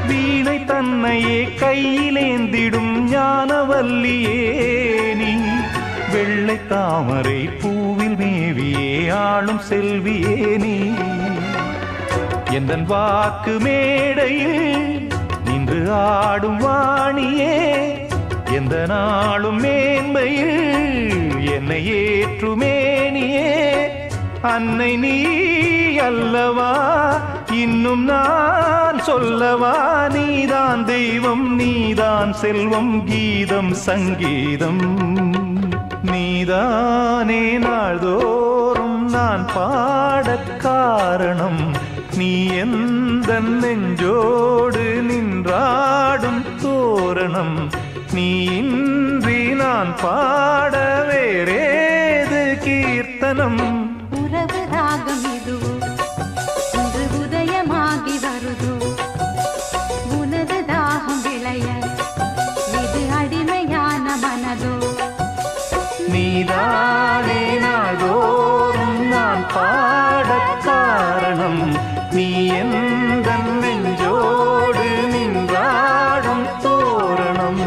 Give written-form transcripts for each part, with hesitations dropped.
வீணை தன்னையே கையிலேந்திடும் ஞானவல்லியே நீ வெள்ளை தாமரை பூவில் மேவியே ஆளும் செல்வியே நீ எந்தன் வாக்கு மேடையில் நின்று ஆடும் வாணியே எந்த நாளும் மேன்மையில் என்னை ஏற்றுமேனியே அன்னை நீ அல்லவா இன்னும் நான் சொல்லவா நீதான் தெய்வம் நீதான் செல்வம் கீதம் சங்கீதம் நீதானே நாள்தோறும் நான் பாடக் காரணம் நீ எந்த நெஞ்சோடு நின்றாடும் தோரணம் நீ இன்றி நான் பாட வேறேது கீர்த்தனம் உறவு ராகம் இதுவோ இன்று உதயமாகி வருதோ உனது தாகம் விளைய இது அடிமையான மனதோ நீதானே நாள்தோறும் நான் பாடக் காரணம் நீ எந்த நெஞ்சோடு நின்றாடும் தோரணம்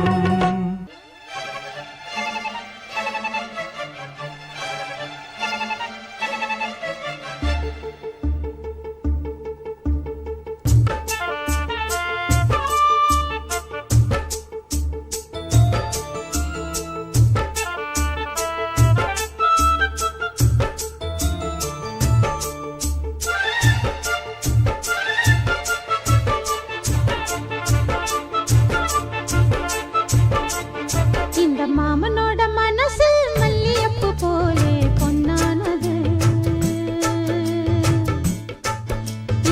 இந்த மாமனோட மனசு மல்லியப்பு போலே பொன்னானது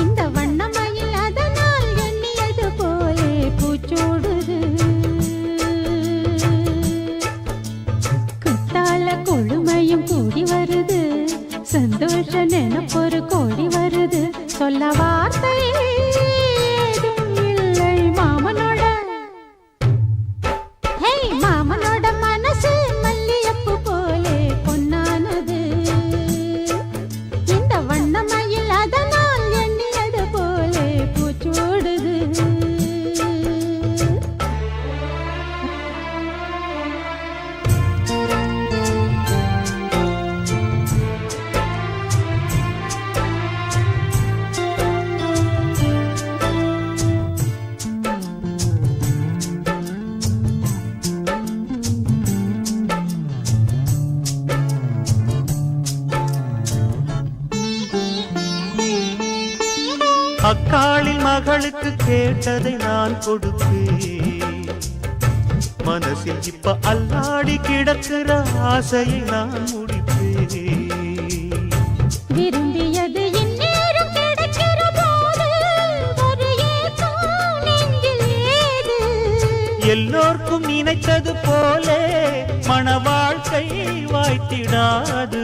இந்த வண்ணமயில் அதனால் எண்ணியது போலே பூச்சோடுது குத்தால கொழுமையும் கூடி வருது சந்தோஷ நினைப்பொரு கோடி வருது சொல்ல வார்த்தை ஏதும் இல்லை மாமனோட மாமனோட மனசு மல்லியப்பு போலே பொன்னானது இந்த வண்ணமயில் அதனால் எண்ணியது போலே பூச்சோடுது அக்காளின் மகளுக்கு கேட்டதை நான் கொடுப்பேன் மனசில் இப்ப அல்லாடி கிடக்கிற ஆசையை நான் முடிப்பேன் விரும்பியது இந்நேரம் கிடைக்கிற போது ஒரு ஏக்கம் நெஞ்சில் ஏது எல்லோர்க்கும் நினைத்தது போலே மன வாழ்க்கை வாய்த்திடாது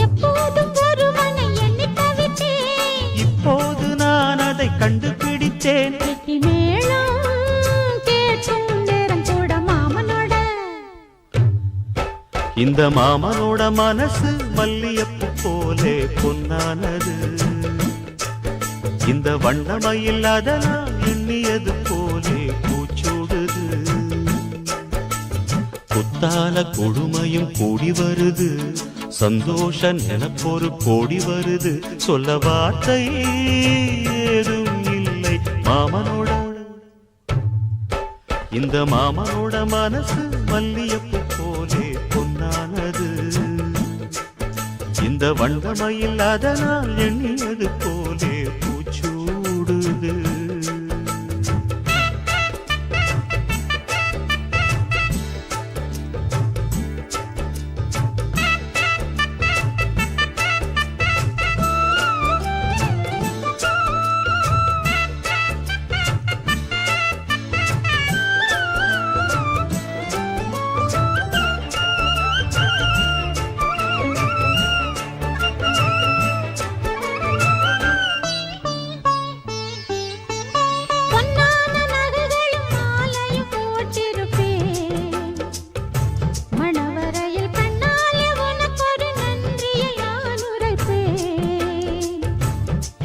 எப்போதும் ஒருவனை எண்ணி தவித்தேன் இப்போது நான் அதை கண்டுபிடித்தேன் வெற்றி மேளம் கேட்கும் நேரம் கூட மாமனோட இந்த மாமனோட மனசு மல்லியப்பு போலே பொன்னானது இந்த வண்ணமயில் அதனால் எண்ணியது போலே பூச்சூடுது குத்தால கொடுமையும் கூடி வருது சந்தோஷ நினைப்பொரு கோடி வருது சொல்ல வார்த்தை ஏதும் இல்லை மாமனோட இந்த மாமனோட மனசு மல்லியப்பு போலே பொன்னானது இந்த வண்ணமயில் அதனால் எண்ணியது போலே பூச்சூடுது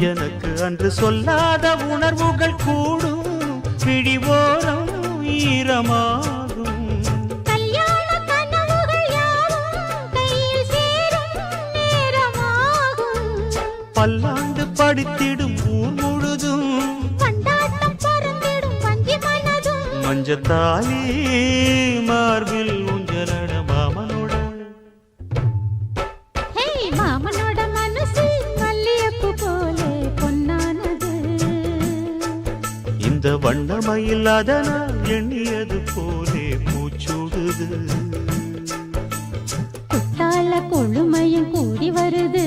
எனக்கு அன்று சொல்லாத உணர்வுகள் கூடும் நீளமாகும். கல்யாண கனவுகள் யாவும் கையில் சேரும் நேரமாகும். பல்லாண்டு படித்திடும் ஊர் முழுதும் கொண்டாட்டம் பறந்திடும் வஞ்சி மனதும். மஞ்சத்தாலி மார்பில் ஊஞ்சலட மாமனோட. ஹே, மாமனோட மனசு மல்லியப்பூ போலே பொன்னானது. இந்த வண்ணமயில் அதனால் எண்ணியது போலே பூச்சூடுது. குத்தால கொழுமையும் கூடி வருது,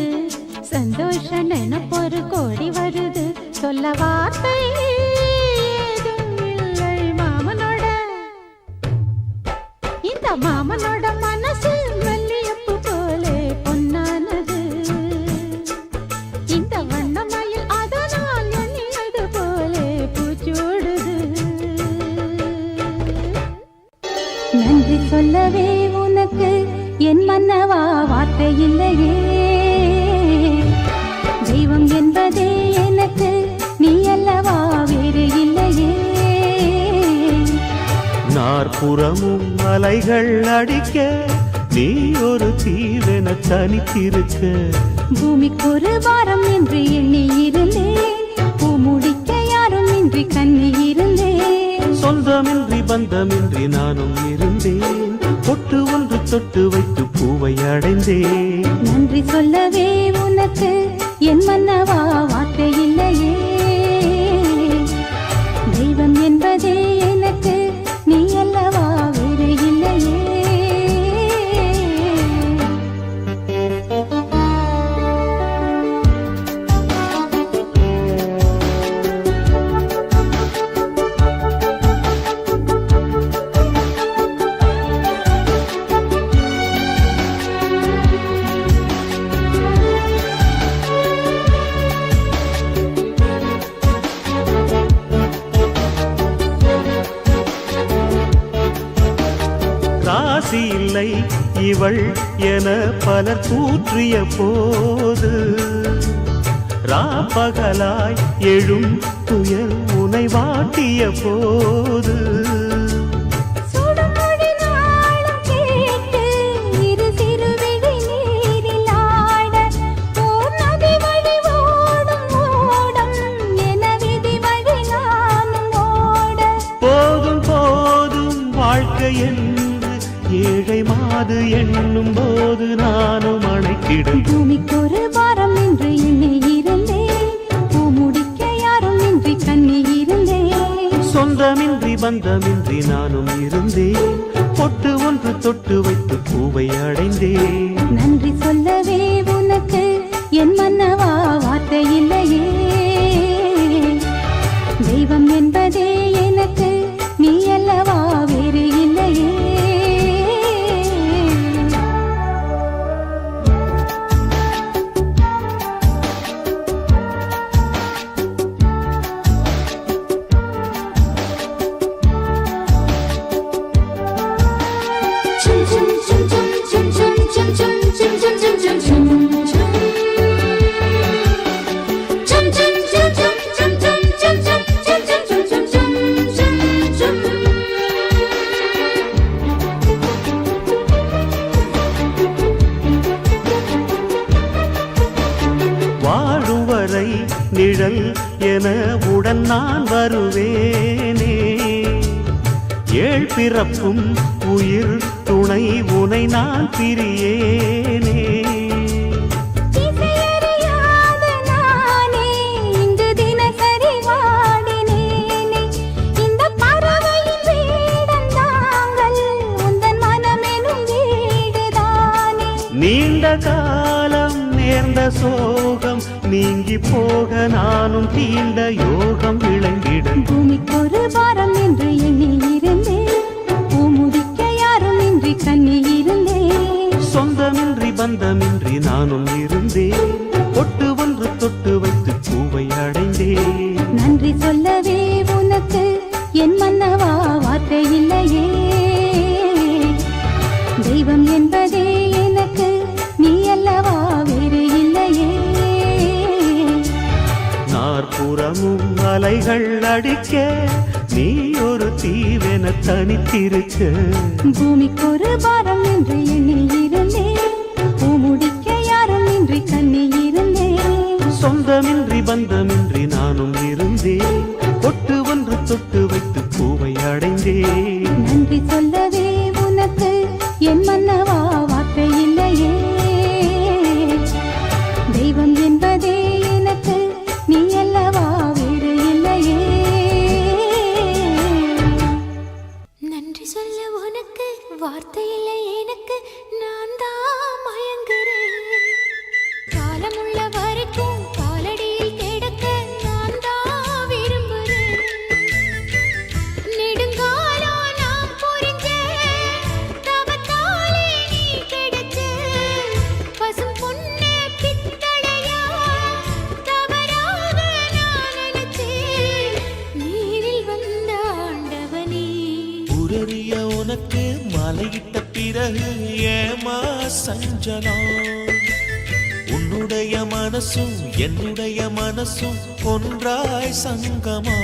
சந்தோஷ நினைப்பொரு கோடி வருது. சொல்ல வார்த்தை ஏதும் இல்லை மாமனோட. இந்த மாமனோட மனசு மல்லியப்பூ போலே பொன்னானது. இந்த வண்ணமயில் அதனால் எண்ணியது போலே பூச்சூடுது. நன்றி சொல்லவே உனக்கு என் மன்னவா வார்த்தை இல்லையே. தெய்வம் என்பதே எனக்கு நீ அல்லவா வேறு இல்லையே. நாற்புறமும் அலைகள் அடிக்க நீ ஒரு தீவென தனித்திருக்க. பூமிக்கு ஒரு வாரம் என்று எண்ணி இருந்தேன், பூ முடிக்க யாரும் இன்றி கண்ணி இருந்தேன். சொந்தமின்றி பந்தமின்றி நானும் இருந்தேன், பொட்டு ஒன்று தொட்டு வைத்து பூவை அடைந்தேன். நன்றி சொல்லவே உனக்கு என் மன்னவா வார்த்தை இல்லையே. தெய்வம் என்பதே எனக்கு நீ அல்லவா வேறு இல்லையே. ராசி இல்லை இவள் என பலர் கூற்றிய போது, ராப்பகலாய் எழும் துயர் உனை வாட்டிய போது. சுடுமொழி நாளும் கேட்டு இரு சிறுவிழி நீரில் ஆட, ஓர் நதி வழி ஓடும் ஓடம் என விதி வழி நானும் ஓட. போதும் போதும் வாழ்க்கை என்று ஏழை மாது எண்ணும் போது நானும் அணைக்கிடும். பூமிக்கு ஒரு வாரம் என்று எண்ணி இருந்தேன், பூ முடிக்க யாரும் இன்றி கண்ணி இருந்தேன். சொந்தமின்றி பந்தமின்றி நானும் இருந்தேன், பொட்டு ஒன்று தொட்டு வைத்து பூவை அடைந்தேன். நன்றி சொல்லவே உனக்கு என் மன்னவா வார்த்தை இல்லையே. தெய்வம் என்பதே எனக்கு நீ அல்லவா வேறு இல்லையே. வாழும் வரை நிழல் என உடன் நான் வருவேனே. ஏழ் பிறப்பும் உயிர் துணை உனை நான் பிரியேனே. இசையறியாத நானே இங்கு தினசரி வாடினேனே. இந்த பறவையின் வேடம் தாங்கள் உந்தன் மனமெனும் வீடுதானே. நீண்ட காலம் நேர்ந்த சோகம் நீங்கி போக நானும் தீண்ட யோகம் விளங்கிட. பூமிக்கு ஒரு வாரம் என்று எண்ணி இருந்தேன், பூ முடிக்க யாரும் இன்றி கண்ணி இருந்தேன். சொந்தமின்றி பந்தமின்றி நானும் இருந்தேன், பொட்டு ஒன்று தொட்டு வைத்து பூவை அடைந்தேன். நன்றி சொல்லவே உனக்கு என் மன்னவா வார்த்தை இல்லையே. தெய்வம் என்பதே எனக்கு நீ அல்லவா வேறு இல்லையே. நாற்புறமும் அலை அலைகள் அடிக்க நீ ஒரு தீவென தனித்திருக்க. பூமிக்கு ஒரு பாரம் என்று எண்ணி இருந்தேன், பூமுடிக்க யாரும் இன்றி கண்ணி இருந்தேன். சொந்தமின்றி பந்தமின்றி நானும் இருந்தேன், பொட்டு ஒன்று தொட்டு வைத்து பூவை அடைந்தேன். நன்றி சொல்லவே உனக்கு என் மன்னவா வார்த்தை இல்லையே. தெய்வம் என்பதே எனக்கு நீ அல்லவா வேறு இல்லையே. நன்றி சொல்ல உனக்கு வார்த்தை இல்லை எனக்கு, நான் தான் மயங்குறேன். காலமுள்ள வரைக்கும் காலடியில் கிடக்க நான் தான் விரும்புறேன். நெடுங்காலம் நான் புரிஞ்ச தவத்தாலே நீ கிடைச்ச பசும் பொன்னே பித்தளையா தவறாக நான் நினைச்சேன். நீரில் வந்த ஆண்டவனே. உரறிய உனக்கு மலையிட்ட பிறகு ஏமா சஞ்சலம்? உன்னுடைய மனசும் என்னுடைய மனசும் ஒன்றாய் சங்கமா.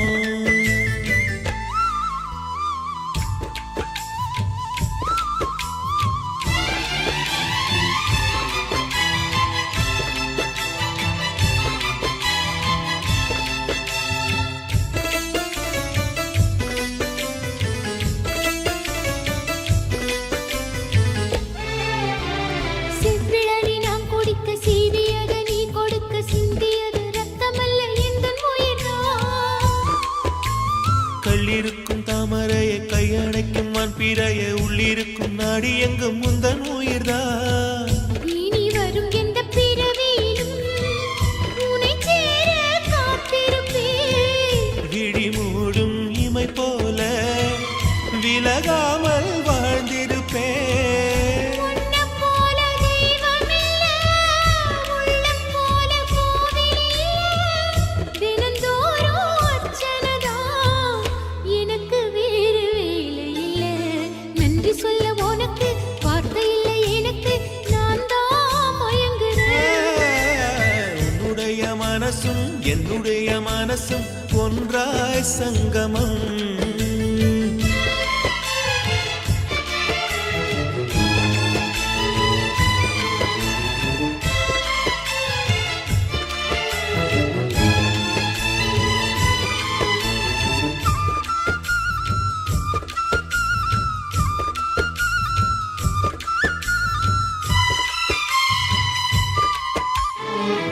செவ்விழலி நாம் குடிக்க சீவியது நீ கொடுக்க சிந்தியது ரத்தமல்ல எந்தன் உயிர்தான். கள்ளிருக்கும் தாமரையை கையடைக்கும் வான் பிறைய உள்ளிருக்கும் நாடி எங்கும் முந்தன் உயிர்தான். இனி வரும் எந்த பிறவியிலும் உன்னை சேர காத்திருப்பேன். விழி மூடும் இமை போல விலகாமல் வாழ்ந்திருப்பேன். உன்னைப் போல தெய்வமில்ல, உள்ளம் போல கோவிலில்ல. தினந்தோறும் அர்ச்சனைதான், எனக்கு வேறு வேலை இல்லை. நன்றி சொல்ல உனக்கு வார்த்தை இல்லை எனக்கு, நான் தான் மயங்குறேன். உன்னுடைய மனசும் என்னுடைய மனசும் ஒன்றாய் சங்கமம்.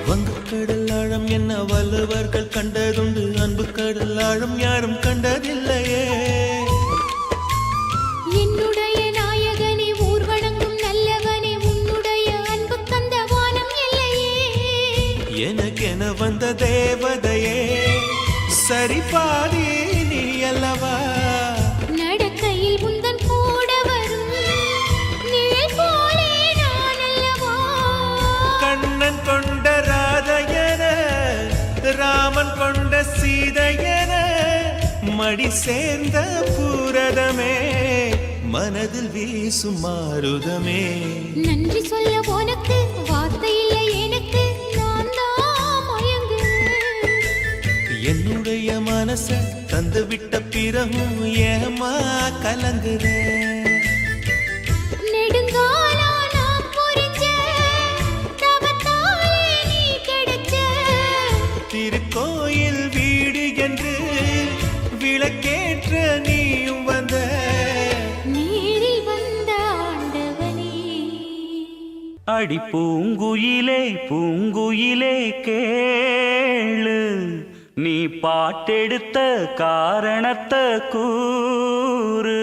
வங்கக்கடல் ஆழம் என்ன வள்ளுவர்கள் கண்டதுண்டு, அன்பு கடல் ஆழம் யாரும் கண்டதில்லையே. என்னுடைய நாயகனே ஊர்வணங்கும் நல்லவனே, உன்னுடைய அன்பு தந்த வானம் இல்லையே. எனக்கென வந்த தேவதையே சரி பாதி நீ அல்லவா. நடக்கையில் உந்தன் கூட வரும் நிழல் போலே நான் அல்லவா. கண்ணன் கொண்ட ராதையன ராமன் கொண்ட சீதையன மடி சேர்ந்த பூரதமே மனதில் வீசும் மாருதமே. நன்றி சொல்ல உனக்கு வார்த்தை இல்லை எனக்கு, நான் தான் மயங்குறேன். என்னுடைய மனச தந்து விட்ட பிறகும் ஏமா கலங்குறேன். நெடுங்காலம் நான் புரிஞ்ச தவத்தாலே நீ கிடைச்ச திருக்கோயில் வீடு என்று விளக்கேற்ற நீயும் வந்த. நீரில் வந்த ஆண்டவனே. அடி பூங்குயிலே பூங்குயிலே கேளு, நீ பாட்டெடுத்த காரணத்தை கூறு.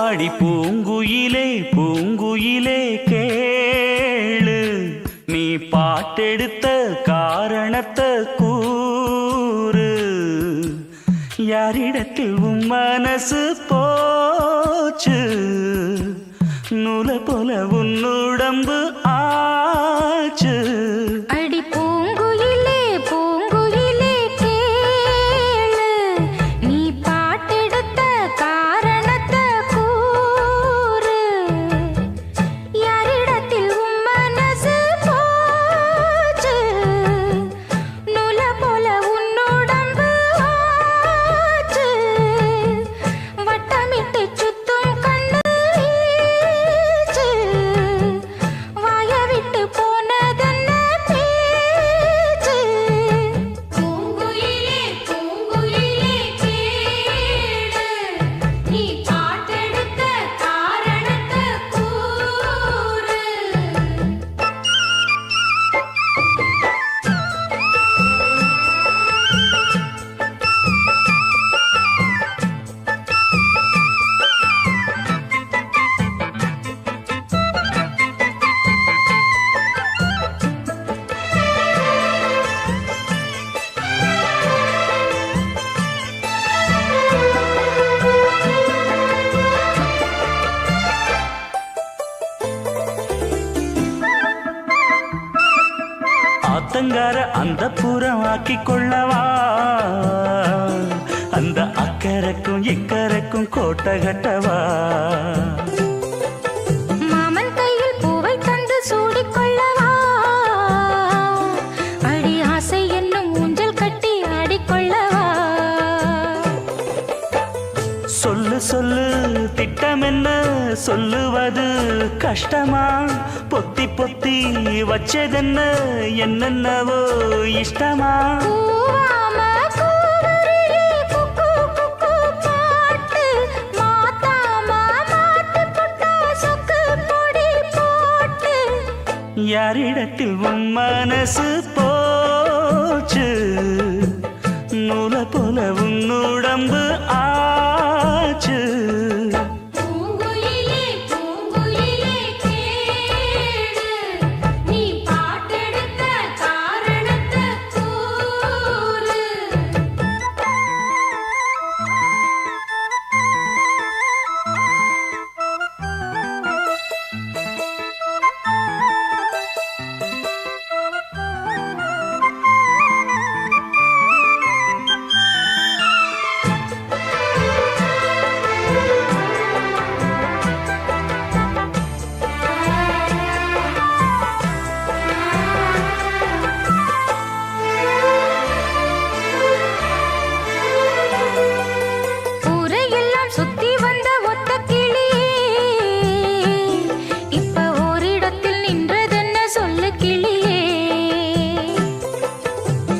அடி பூங்குயிலே பூங்குயிலே கேளு, நீ பாட்டெடுத்த காரணத்தை கூறு. யாரிடத்தில் உன் மனசு போச்சு, நூல போல உன்னுடம்பு ஆச்சு. அடி பூங்குயிலே பூங்குயிலே கேளு, நீ பாட்டெடுத்த காரணத்தை கூறு. யாரிடத்தில் உன் மனசு போச்சு, அந்த புறம் ஆக்கிக் கொள்ளவா அந்த அக்கறைக்கும் இக்கரைக்கும் கோட்டை கட்டவா மாமன் கையில் பூவை தந்து சூடிக்கொள்ளவா அடி ஆசை என்னும் ஊஞ்சல் கட்டி ஆடிக்கொள்ளவா சொல்லு சொல்லு திட்டம் என்ன சொல்லுவது கஷ்டமா பொத்தி பொத்தி வச்சதென்ன என்னென்னவோ இஷ்டமா கூவாம கூவருளி குக்கு குக்கு பாட்டு மாத்தாம மாட்டு புட்டா சொக்கு பொடி போட்டு யாரிடத்தில் உன் மனசு போச்சு நூலை போல உன் உடம்பு ஆச்சு பூங்குயிலே பூங்குயிலே கேளு நீ பாட்டெடுத்த காரணத்தை கூறு ஊரையெல்லாம் சுத்தி வந்த ஒத்த கிளியே இப்ப ஓரிடத்தில் நின்றதென்ன சொல்லு கிளியே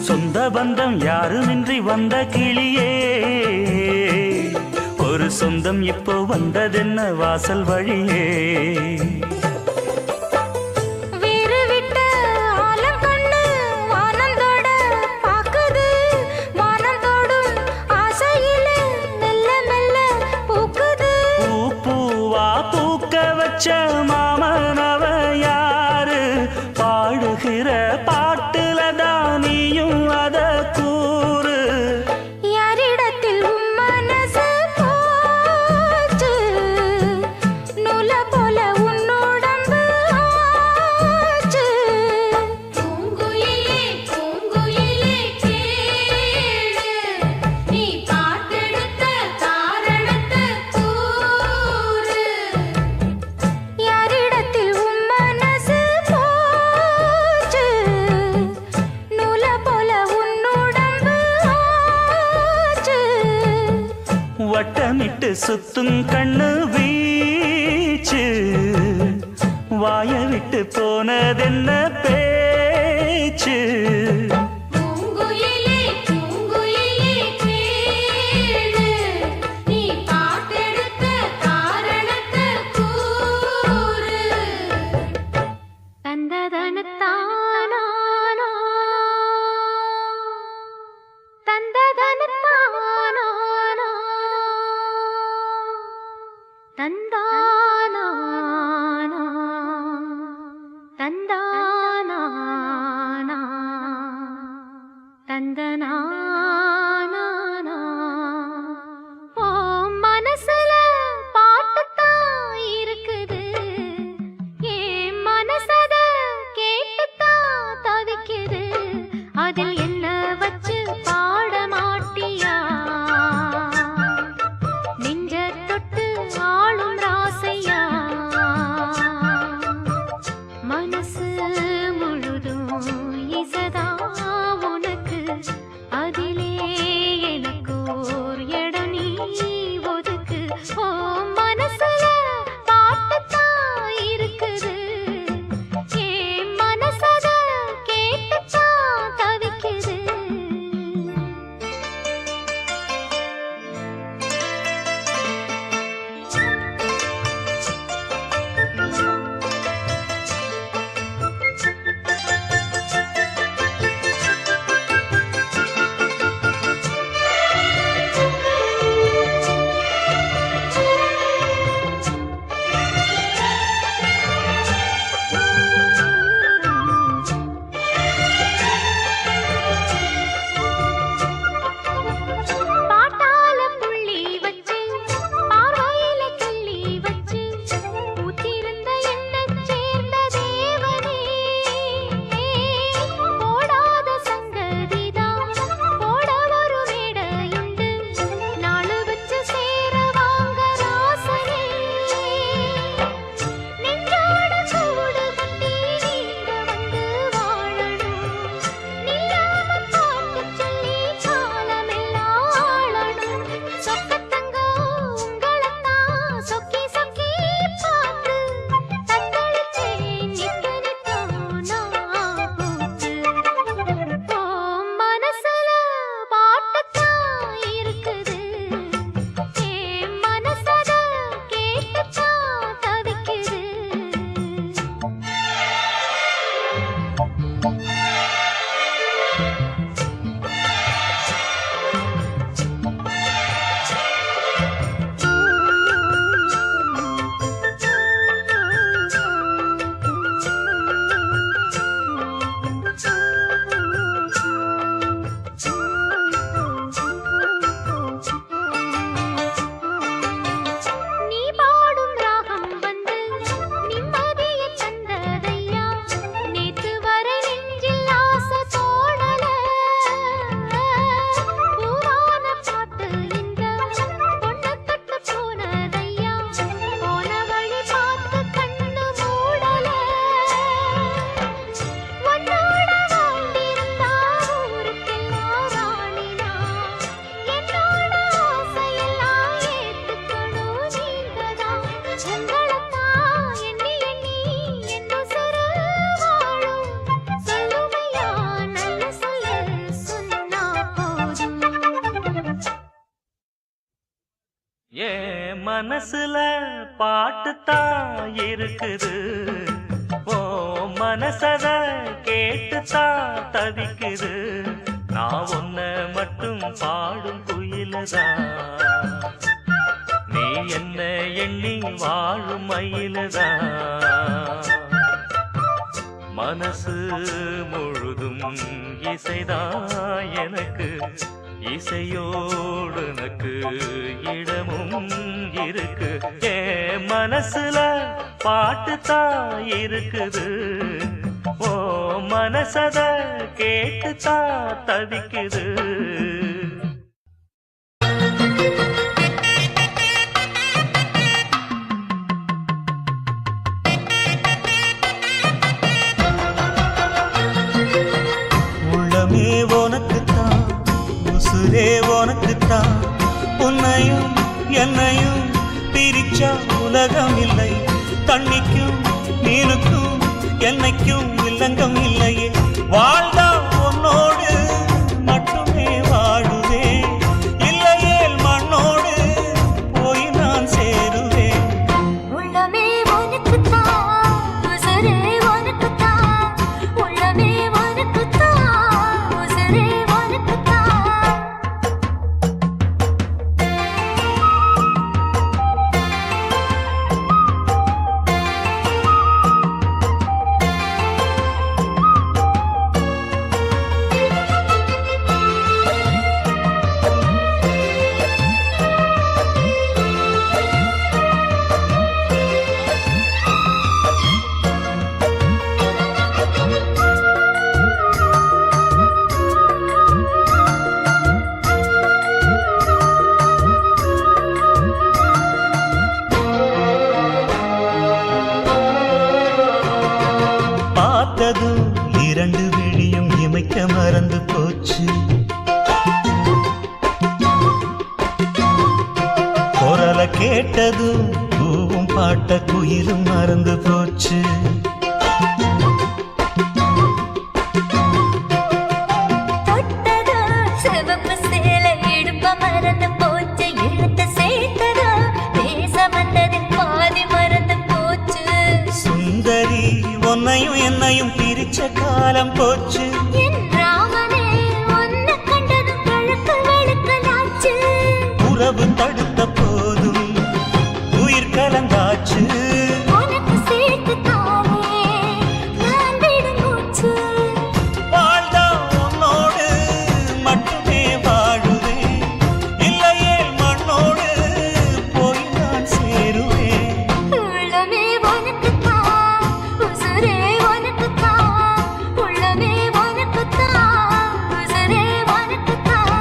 சொந்த பந்தம் யாருமின்றி வந்த கிளியே ஒரு சொந்தம் இப்போ வந்ததென்ன வாசல் வழியே வீறு விட்ட ஆலம் கண்ணு வானந்தோட பாக்குது வானந்தோடும் ஆசையில மெல்ல மெல்ல பூக்குது பூ பூவா பூக்க வச்ச மாமனவ யாரு பாடுகிற பாட்டுல தானியும் அத கூறு யாரிடத்தில் உன் மனசு போச்சு நூலை போல உன் உடம்பு ஆச்சு பூங்குயிலே பூங்குயிலே கேளு நீ பாட்டெடுத்த காரணத்தை கூறு யாரிடத்தில் உன் மனசு போச்சு நூலை போல உன் உடம்பு ஆச்சு வட்டமிட்டு சுத்தும் கண்ணு வீச்சு வாய விட்டு போனதென்ன பேச்சு பூங்குயிலே பூங்குயிலே கேளு நீ பாட்டெடுத்த காரணத்தை கூறு தந்ததனத்தானா தந்ததனத்தானா தந்தானா தந்தானா தந்தனா ஓ மனசுல பாட்டுத்தான் இருக்குது ஏன் மனசத கேட்டுத்தான் தவிக்குது அதில் என்ன வச்சு பாட மாட்டியா நெஞ்ச தொட்டு ஆளும் ராசையா மனசு முழுதும் இசதா உனக்கு அதிலே எனக்கு ஓர் இடம் நீ ஒதுக்கு ஓ மனசுல பாட்டுத்தான் இருக்குது ஏன் மனசத கேட்டுத்தான் தவிக்குது மனசுல பாட்டுத்தான் இருக்குது, ஓ மனசத கேட்டுத்தான் தவிக்குது. நான் உன்ன மட்டும் பாடும் குயிலதான், நீ என்ன எண்ணி வாழும் மயிலதான். மனசு முழுதும் இசைதான் எனக்கு, இசையோடு எனக்கு இடமும் இருக்கு. என் மனசுல பாட்டுத்தான் இருக்குது, ஓ மனசத கேட்டுத்தான் தவிக்குது. உள்ளமே உனக்குத்தான், உசுரே உனக்குத்தான். உன்னையும் என்னையும் பிரிச்சா உலகம் இல்லை. தண்ணிக்கும் மீனுக்கும் என்னைக்கும் இல்லங்கம் இல்லையே. வாழ்ந்தா உன்னோடு மட்டுமே வாழுவேன், இல்லையேல் மண்ணோடு போய் நான் சேருவேன். உள்ளமே உனக்குத்தான், உசுரே உனக்குத்தான். உள்ளமே உனக்குத்தான், உசுரே உனக்குத்தான். பார்த்ததும் இரண்டு விழியும் இமைக்க மறந்து போச்சு. குரல கேட்டதும் பூவும் பாட்ட குயிலும் மறந்து போச்சு. தொட்டதோ சிவப்பு சேலை இடுப்ப மறந்து போச்சு. இழுத்து சேர்த்ததோ பேச வந்ததில் பாதி மறந்து போச்சு. சுந்தரி உன்னையும் என்னையும் பிரிச்ச காலம் போச்சு. என் ராமனே உன்னை கண்டதும் கழுக்கு வெளுக்கலாச்சு. உறவு தடுத்த போதும் உயிர் கலந்தாச்சு. உனக்கு சேர்த்துத்தானே நான் விடும் மூச்சு. வாழ்ந்தா உன்னோடு மட்டுமே வாழுவேன், இல்லையேல் மண்ணோடு போய் நான் சேருவேன். உள்ளமே உனக்குத்தான், உசுரே உனக்குத்தான். உள்ளமே உனக்குத்தான், உசுரே உனக்குத்தான்.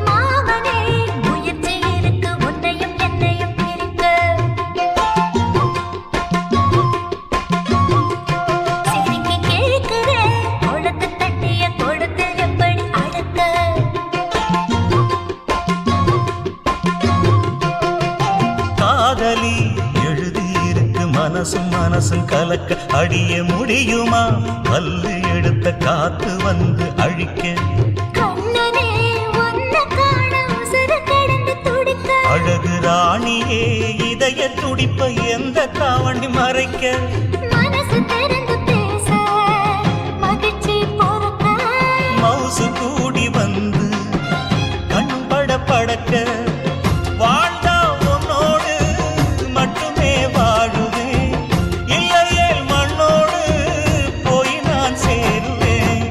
மாமனே முயற்சி இருக்கு உன்னையும் என்னையும் பிரிக்க. சிரிக்கி கேட்கிறேன் உனக்கு தட்டிய கொடுத்து எப்படி அடக்க. காதலி எழுதியிருக்கு மனசும் மனசும் கலக்க. அடிய முடியுமா கல்லு எடுத்த காத்து வந்து அழிக்க. கண்ணனே உன்னை காண உசுரு கடந்து துடிக்க. அழகு ராணியே இதய துடிப்ப எந்த தாவண்டி மறைக்க. மனசு திறந்து பேச மகிழ்ச்சி பொறுக்க. மவுசு கூடி வந்து கண் பட படக்க. வாழ்ந்தா உன்னோடு மட்டுமே வாழுவேன், இல்லையேல் மண்ணோடு போய் நான் சேருவேன்.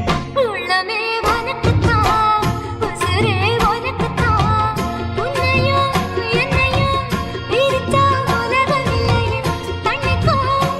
உள்ளமே உனக்குத்தான், உசுரே உனக்குத்தான். உன்னையும் என்னையும் பிரிச்சா உலகம் இல்லையே. தண்ணிக்கும்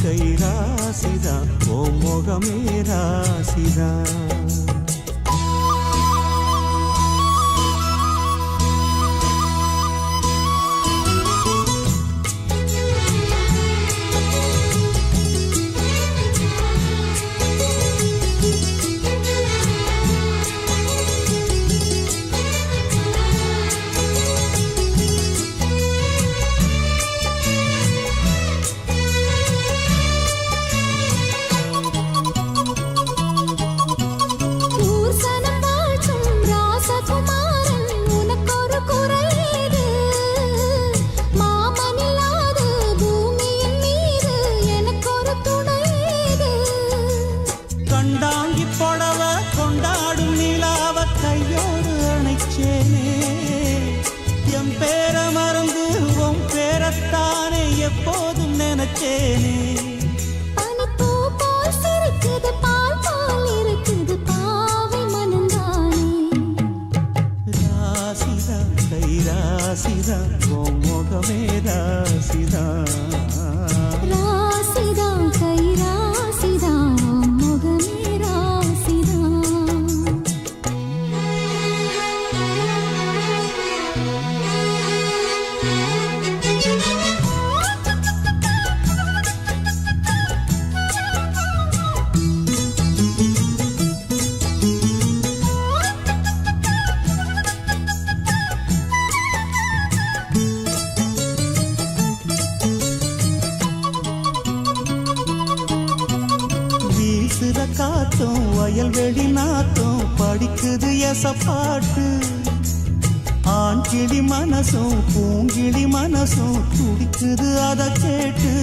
கை ராசிதான் ஓ முகமே ராசிதான் கண்டாங்கி புடவ கொண்டாடும் நிலாவ கையோடு அணைச்சேனே என் பேர மறந்து உன் பேரத்தானே எப்போதும் நினைச்சேனே ராசிதா கை ராசிதா உன் முகமே ராசிதா காத்தும் வயல்வெளி நாத்தும் படிக்குது எசப்பாட்டு ஆண் கிளி மனசும் பூங்கிளி மனசும் துடிக்குது அத கேட்டு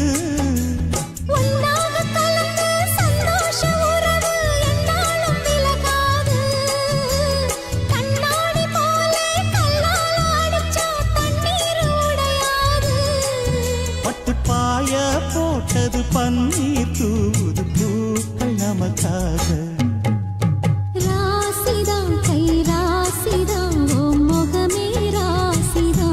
பட்டு பாய போட்டது பன்னீர் தூது பூக்கள் நமக்காக ராசிதா கை ராசிதா ஓ முகமே ராசிதா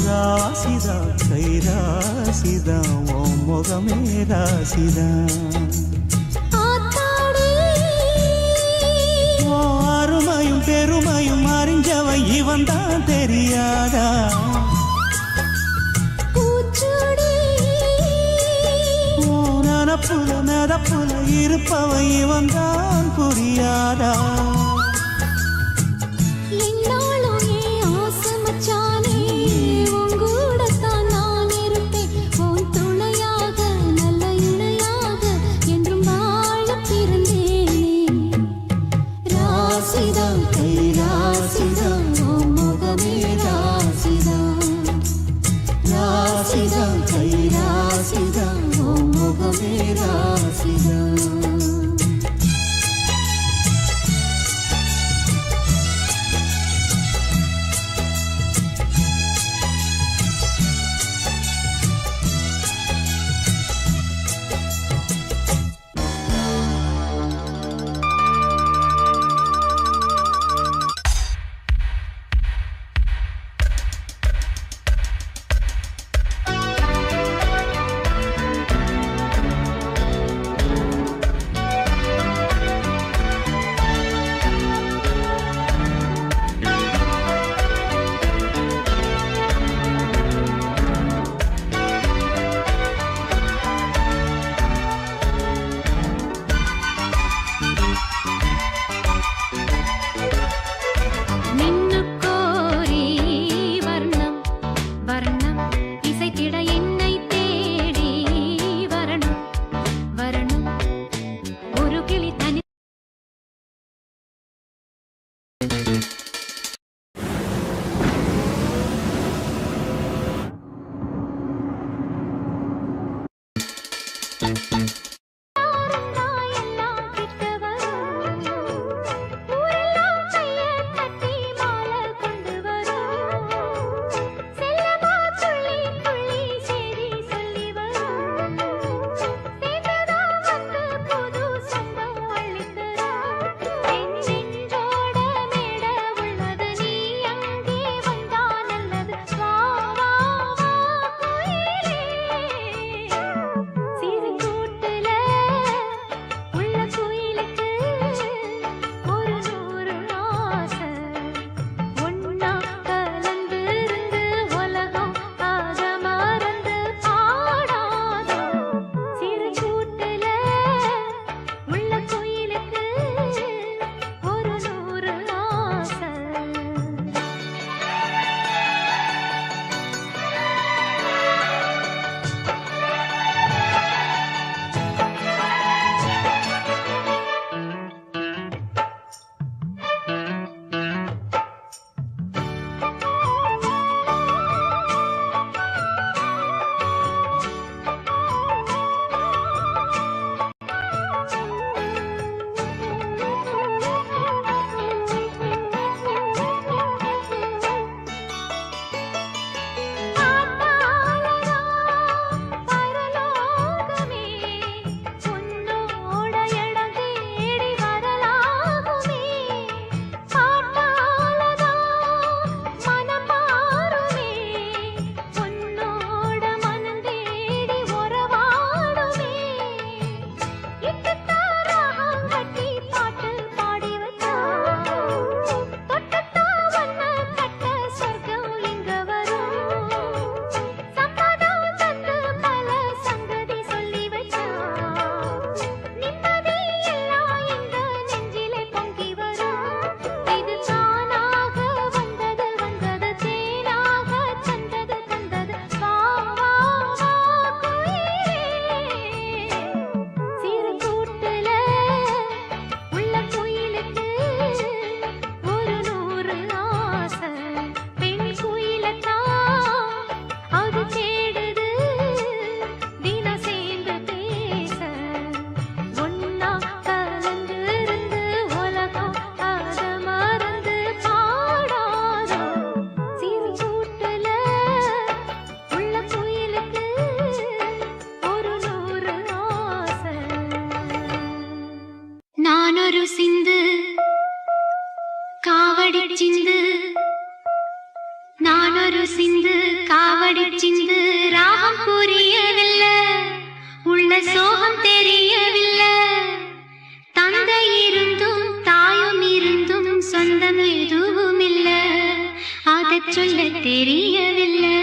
ராசிதா கை ராசிதா ஓ முகமே ராசிதா ஓ அருமையும் பெருமையும் அறிஞ்சவன் இவன் தான் தெரியாதா புல நடப்புல இருப்பவை இவன் தான் புரியாதா சிந்து நான் ஒரு சிந்து காவடி சிந்து ராகம் புரியவில்லை உள்ள சோகம் தெரியவில்லை தந்தை இருந்தும் தாயும் இருந்தும் சொந்தம் எதுவும் இல்ல அதை சொல்ல தெரியவில்லை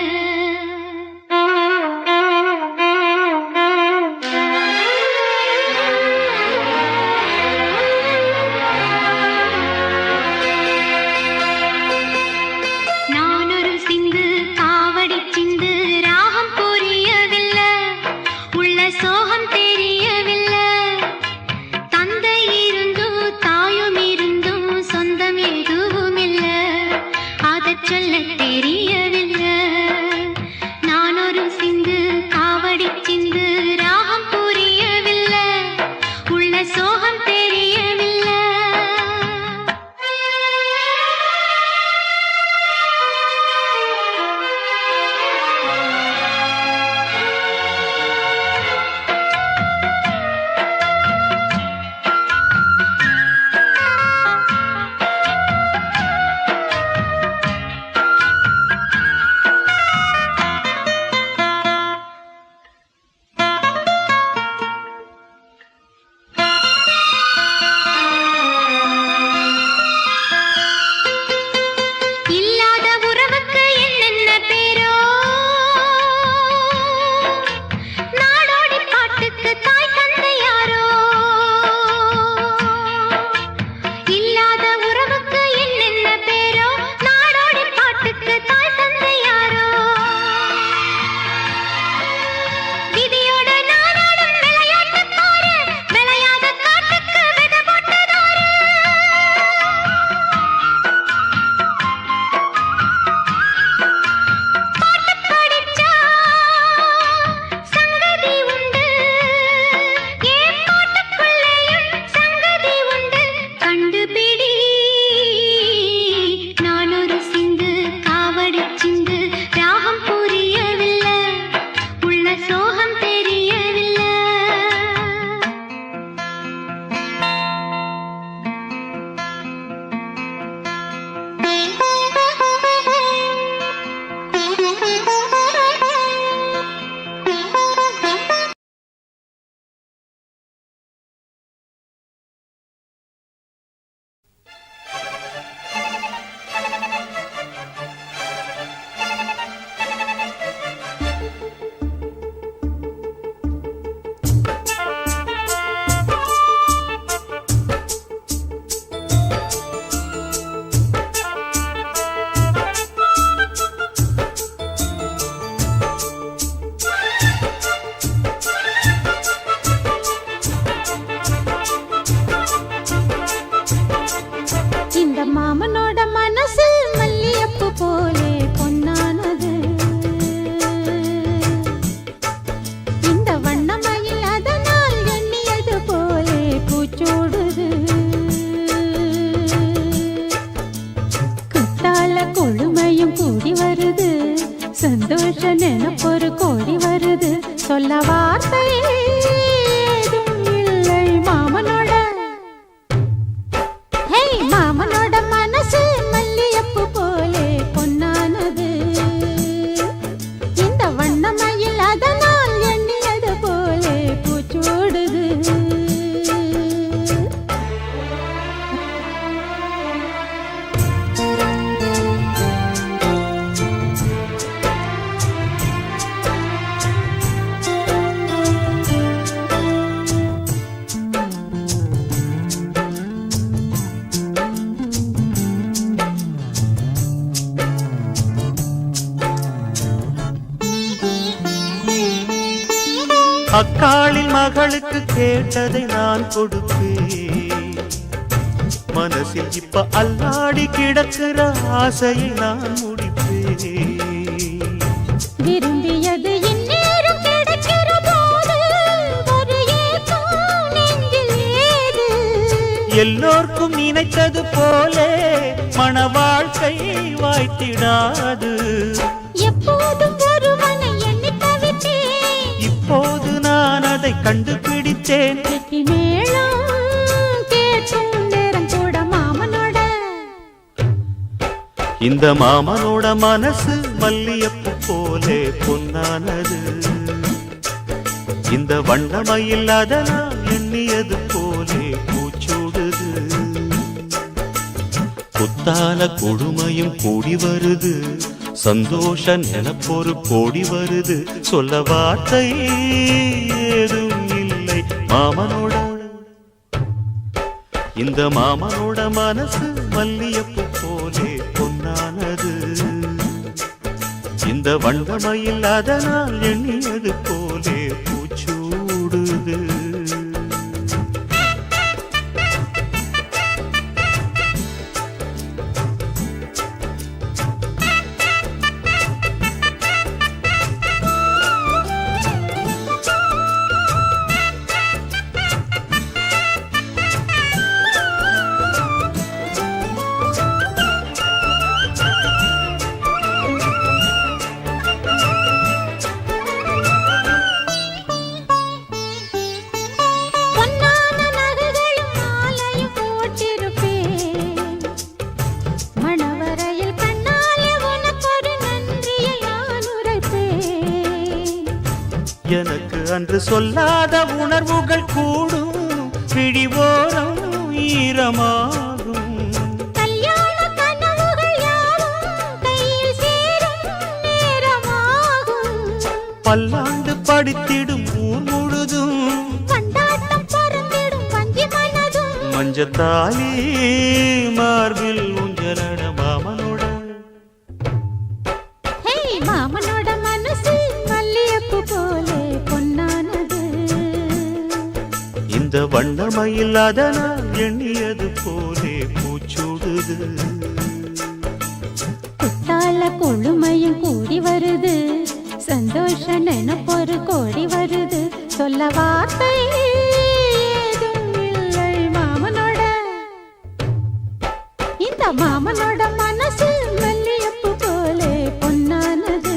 சந்தோஷ நினைப்பொரு கோடி வருது சொல்ல வார்த்தை ஏதும் இல்லை மாமனோட ஹே மாமனோட மனசு மல்லியப்பு போலே பொன்னானது இந்த வண்ணமயில் அதனால் எண்ணியது போலே பூச்சூடுது அக்காளின் மகளுக்கு கேட்டதை நான் கொடுப்பேன் மனசில் இப்ப அல்லாடி கிடக்கிற ஆசையை நான் முடிப்பேன் விரும்பியது இந்நேரம் கிடைக்கிற போது ஒரு ஏக்கம் நெஞ்சில் ஏது எல்லோர்க்கும் நினைத்தது போலே மன வாழ்க்கை வாய்த்திடாது எப்போதும் ஒருவனை எண்ணி தவித்தேன் இப்போது நான் அதை கண்டுபிடித்தேன் வெற்றி மேளம் கேட்கும் நேரம் கூட மாமனோட இந்த மாமனோட மனசு மல்லியப்பு போலே பொன்னானது. இந்த வண்ணமயில் அதனால் எண்ணியது போலே பூச்சூடுது. குத்தால கொடுமையும் கூடி வருது, சந்தோஷ நிலப்பொரு கோடி வருது. சொல்ல வார்த்தை ஏதும் இல்லை மாமனோட. இந்த மாமனோட மனசு மல்லியப்பு போலே பொன்னானது. இந்த வண்ணமயில் அதனால் எண்ணியது போலே பூச்சூடுது. பொன்னான நகைகளும் மாலையும் போட்டிருப்பேன். மணவரையில் கண்ணாலே உனக்கொரு நன்றியை நான் உரைப்பேன். எனக்கு அன்று சொல்லாத உணர்வுகள் கூடும், பிடிவோரம் ஈரமாகும். கல்யாண கனவுகள் யாவும் கையில் சேரும் நேரமாகும். பல்லாண்டு படித்திடும் ஊர் முழுதும் கொண்டாட்டம் பறந்திடும் வஞ்சி மனதும். மஞ்சத்தாலி மார்பில் ஊஞ்சலட மாமனோட. ஹே, மாமனோட மனசு மல்லியப்பு போலே பொன்னானது. இந்த வண்ணமயில் அதனால் எண்ணியது போலே பூச்சூடுது. குத்தால கொழுமையும் கூடி வருது, சந்தோஷ நினைப்பொரு கோடி வருது. சொல்ல வார்த்தை ஏதும் இல்லை மாமனோட. இந்த மாமனோட மனசு மல்லியப்பு போலே பொன்னானது.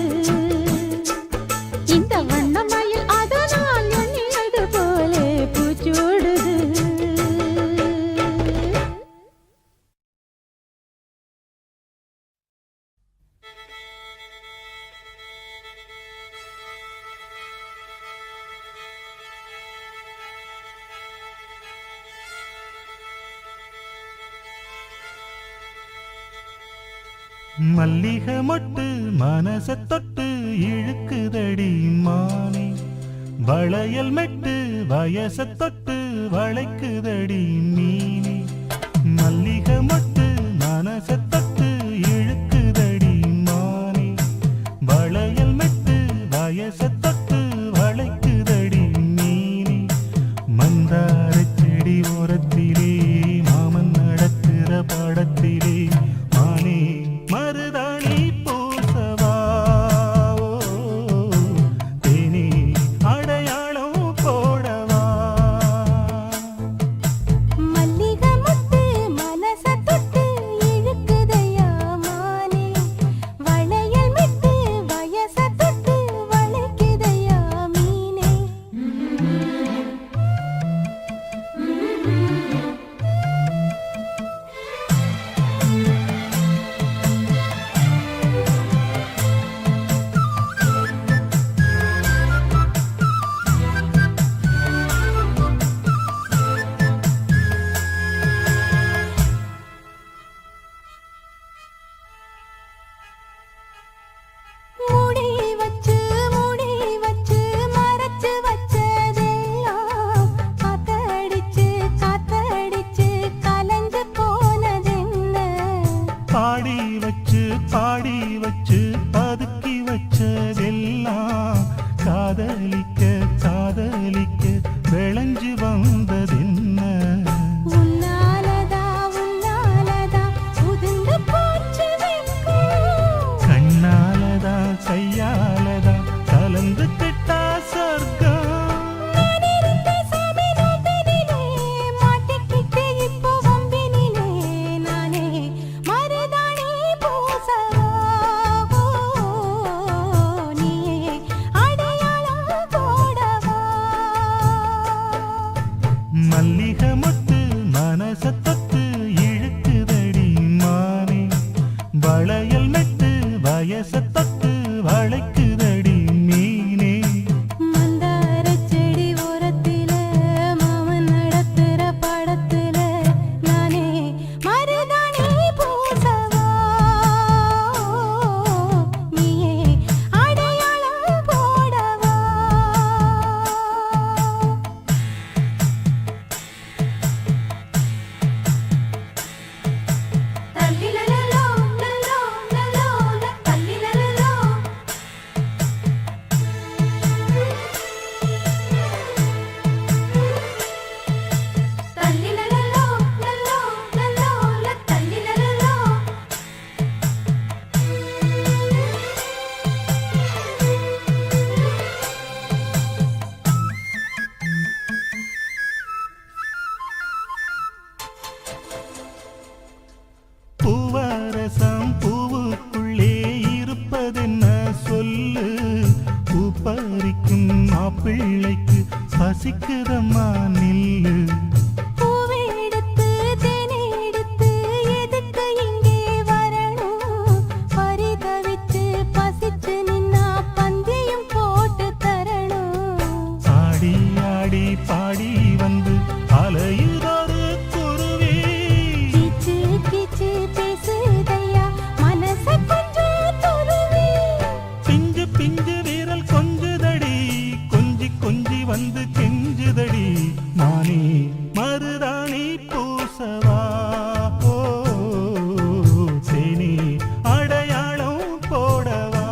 இந்த வண்ணமயில் அதனால் எண்ணியது போலே பூச்சூடுது. மல்லிகை மொட்டு மனச தொட்டு இழுக்குதடி மானே. வளையல் மெட்டு வயச தொட்டு வளைக்குதடி மீனே. மல்லிகை மொட்டு மனச தொட்டு இழுக்குதடி மானே. வளையல் மெட்டு வயச தொட்டு வளைக்குதடி மீனே. மந்தார செடி ஓரத்திலே மாமன் நடக்கிற படத்திலே மானே மருதாணி பூசவா. தேனி அடையாளம் போடவா. மல்லிகை முத்து மனச தொட்டு பிள்ளைக்கு பசிக்குதம்மா நில்லு. பூவை எடுத்து தேனை எடுத்து எதுக்கு இங்கே வரணும்? பரிதவிச்சு பசிச்சு நின்னா பந்தியும் போட்டு தரணும். ஆடி ஆடி பாடி வந்து அலையுதொரு குருவி. கீச்சு கீச்சு பேசுதையா மனச கொஞ்சம் துருவி. பிஞ்சு பிஞ்சு வீரல் கொஞ்சுதடி கொஞ்சி கொஞ்சி வந்து கெஞ்சுதடி. மானே மருதாணி பூசவா ஓ தேனி அடையாளம் போடவா.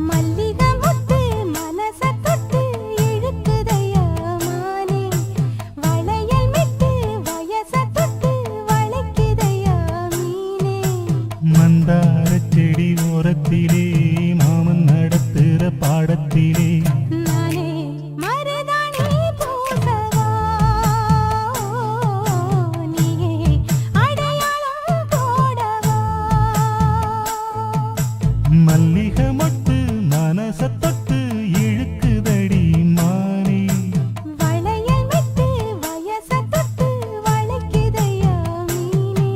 மல்லிகை முத்து மனச தொட்டு இழுக்குதையா மானே. வளையல் மிட்டு வயச தொட்டு வளைக்குதையா மீனே. மந்தார செடி ஓரத்திலே மாமன் நடத்துற பாடத்திலே நானே மருதாணி பூசவா நீயே அடையாளம் போடவா. மல்லிகை மொட்டு மனச தொட்டு இழுக்குதடி மானே. வளையல் மிட்டு வயச தொட்டு வளைக்குதையா மீனே.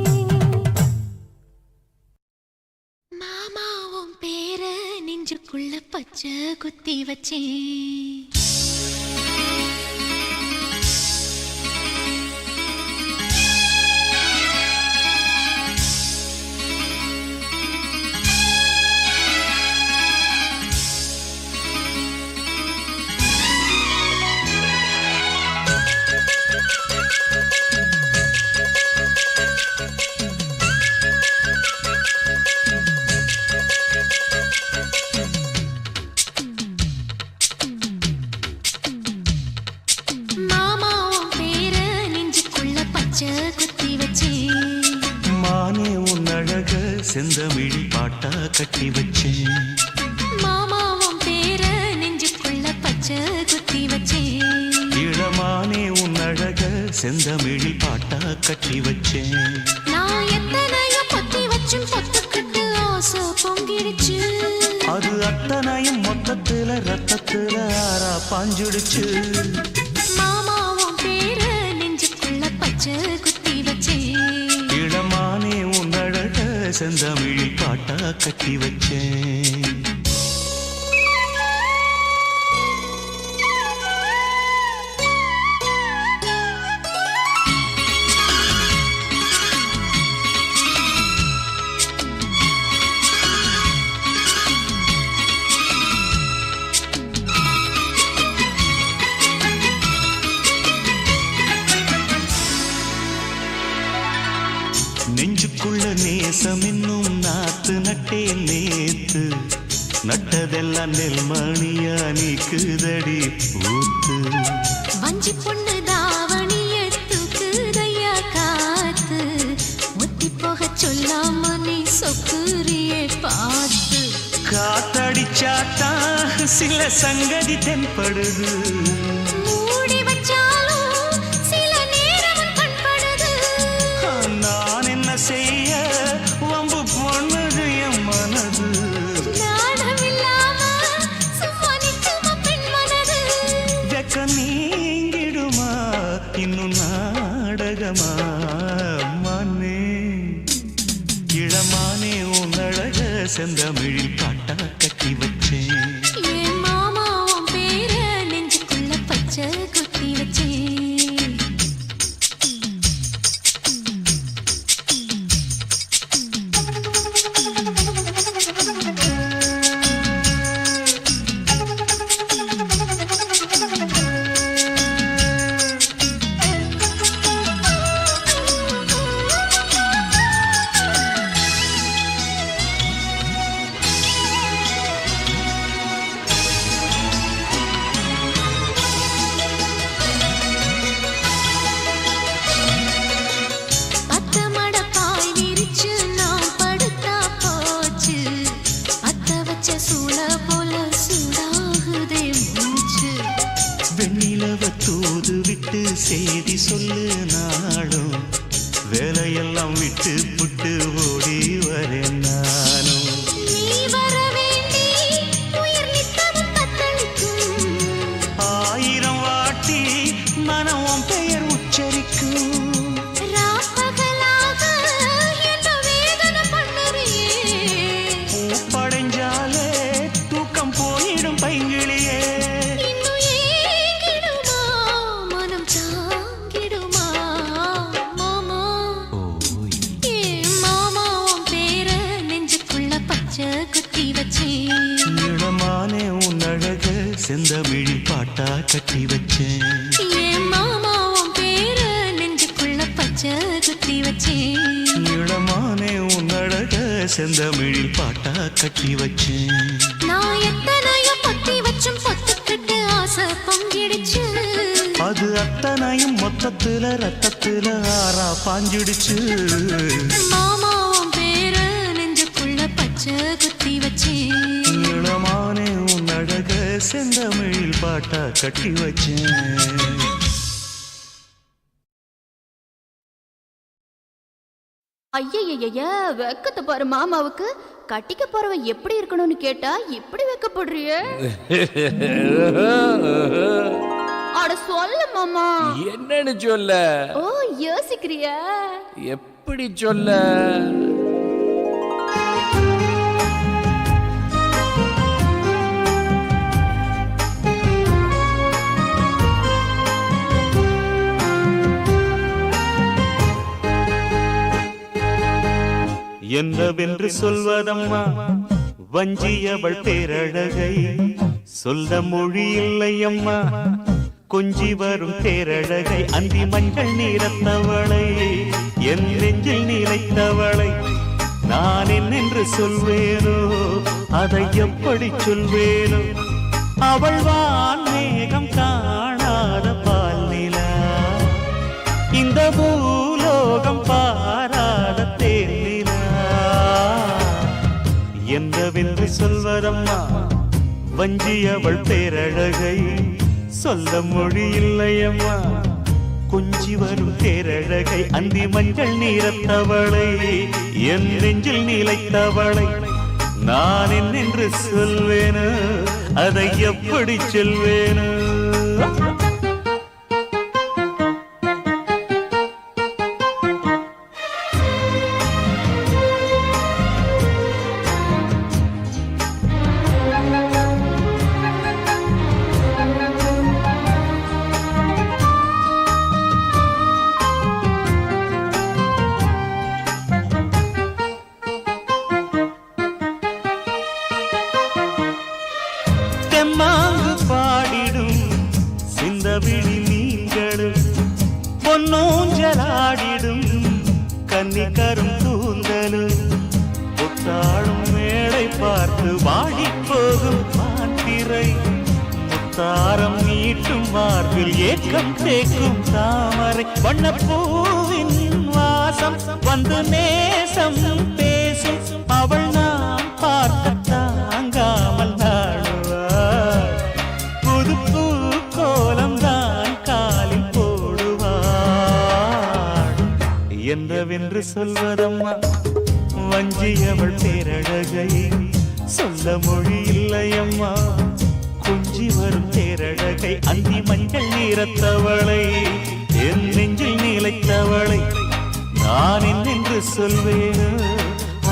மாமாவும் பேர நெஞ்சுக்குள்ள பச்சை குத்தி வச்சேன். மாமாவும் பேர நெஞ்சுக்குள்ள பச்சை குத்தி வச்சேன். மானே உன் அழக செந்தமிழ் பாட்டா கட்டி வச்சேன். மாமாவும் பேர நெஞ்சுக்குள்ள பச்சை குத்தி வச்சேன். இளமானே உன் அழக செந்தமிழ் பாட்டா கட்டி வச்சேன். நான் எத்தனையோ பொத்தி வச்சும் பொத்துக்கிட்டு ஆசை பொங்கிடுச்சு. அது அத்தனையும் மொத்தத்துல ரத்தத்துல ஆறா பாஞ்சுடுச்சு. மாமாவும் பேர நெஞ்சுக்குள்ள பச்சை குத்தி வச்சேன். இளமானே உன் அழக செந்தமிழ் பாட்டா கட்டி வச்சேன். நெஞ்சுக்குள்ள நேசம் என்னும் நாத்து நட்டேன் நேத்து. நட்டதெல்லாம் நெல்மணியா நீக்குதடி ஊத்து. வஞ்சி பொண்ணு தாவணிய தூக்குதையா காத்து. முத்தி போக சொல்லாம நீ சொக்குரியே பார்த்து. காத்தடிச்சாத்தான் சில சங்கதி தென்படுது. மூடி வச்சாலும் சில நேரம் கண்படுது. நான் என்ன செய்ய வம்பு பொண்ணுது என் மனது. நாணமில்லாம சும்மா நிற்குமா பெண் மனது. வெக்க நீங்கிடுமா இன்னும் நாடகமா மானே. இளமானே உன் அழக செந்தமிழில் பாட்டா கட்டி வச்சேன். என் மாமாவும் பேர நெஞ்சுக்குள்ள பச்சை குத்தி வச்சேன். செய்தி சொல்லு நாளும் வேலையெல்லாம் விட்டு புட்டு ஓடி வரேன் நானும். நீ வர வேண்டி உயிர் நித்தமும் வச்சேன் இளமானே உன் அழக செந்தமிழி பாட்டா கட்டி வச்சேன் என் மாமா உன் பேர நெஞ்சுக்குள்ள பச்சை குத்தி வச்சேன் இளமானே உன் அழக செந்தமிழில் பாட்டா கட்டி வச்சேன் நான் எத்தனையோ பொத்தி வச்சும் பொத்துக்கிட்டு ஆசை பொங்கிடுச்சு அது அத்தனையும் மொத்தத்துல ரத்தத்துல ஆறா பாஞ்சிடுச்சு மாமா உன் பேர நெஞ்சுக்குள்ள பச்சை குத்தி வச்சேன் இளமானே உன் அழக செந்தமிழில் பாட்டா கட்டி வச்சேன் ஐயய்ய வெக்கத்தை பாரு மாமாவுக்கு கட்டிக்க போறவன் எப்படி இருக்கணும்னு கேட்டா இப்படி வெக்கப்படுறிய அட சொல்லு மாமா என்னன்னு சொல்ல ஓ யோசிக்கிறியா எப்படி சொல்ல என்னவென்று சொல்வதம்மா வஞ்சியவள் பேரழகை சொல்ல மொழி இல்லையம்மா கொஞ்சி வரும் பேரழகை அந்தி மஞ்சள் நீரத்தவளை என் நெஞ்சில் நிலைத்தவளை நான் என்னென்று சொல்வேனோ அதை எப்படி சொல்வேனோ அவள் வான் மேகம் காணாத பால் நிலா இந்த பூலோகம் பாராத தேனிலா என்னவென்று சொல்வதம்மா வஞ்சியவள் பேரழகை சொல்ல மொழி இல்லையம்மா கொஞ்சி வரும் பேரழகை அந்தி மஞ்சள் நீரத்தவளை என் நெஞ்சில் நிலைத்தவளை நான் என்னென்று சொல்வேனோ அதை எப்படி சொல்வேனோ தெம்மாங்கு பாடிடும் சிந்தவிழி நீங்களும் பொன்னூஞ்சலாடிடும் கன்னிக்கரும் கூந்தலும் புத்தாளும் மேடை பார்த்து வாடி போகும் மாத்திரை முத்தாரம் நீட்டும் மார்பில் ஏக்கம் தேக்கும் தாமரை வண்ணப்பூவின் வாசம் வந்து நேசம் பேசும் அவள் நான் பார்க்க தாங்காமல் நாடுவாள் புது பூ கோலம் தான் காலில் போடுவாள் என்னவென்று சொல்வதம்மா வஞ்சியவள் பேரழகை சொல்ல மொழி இல்லையம்மா கொஞ்சி வரும் பேரழகை அந்தி மஞ்சள் நீரத்தவளை என் நெஞ்சில் நிலைத்தவளை நான் என்னென்று சொல்வேனோ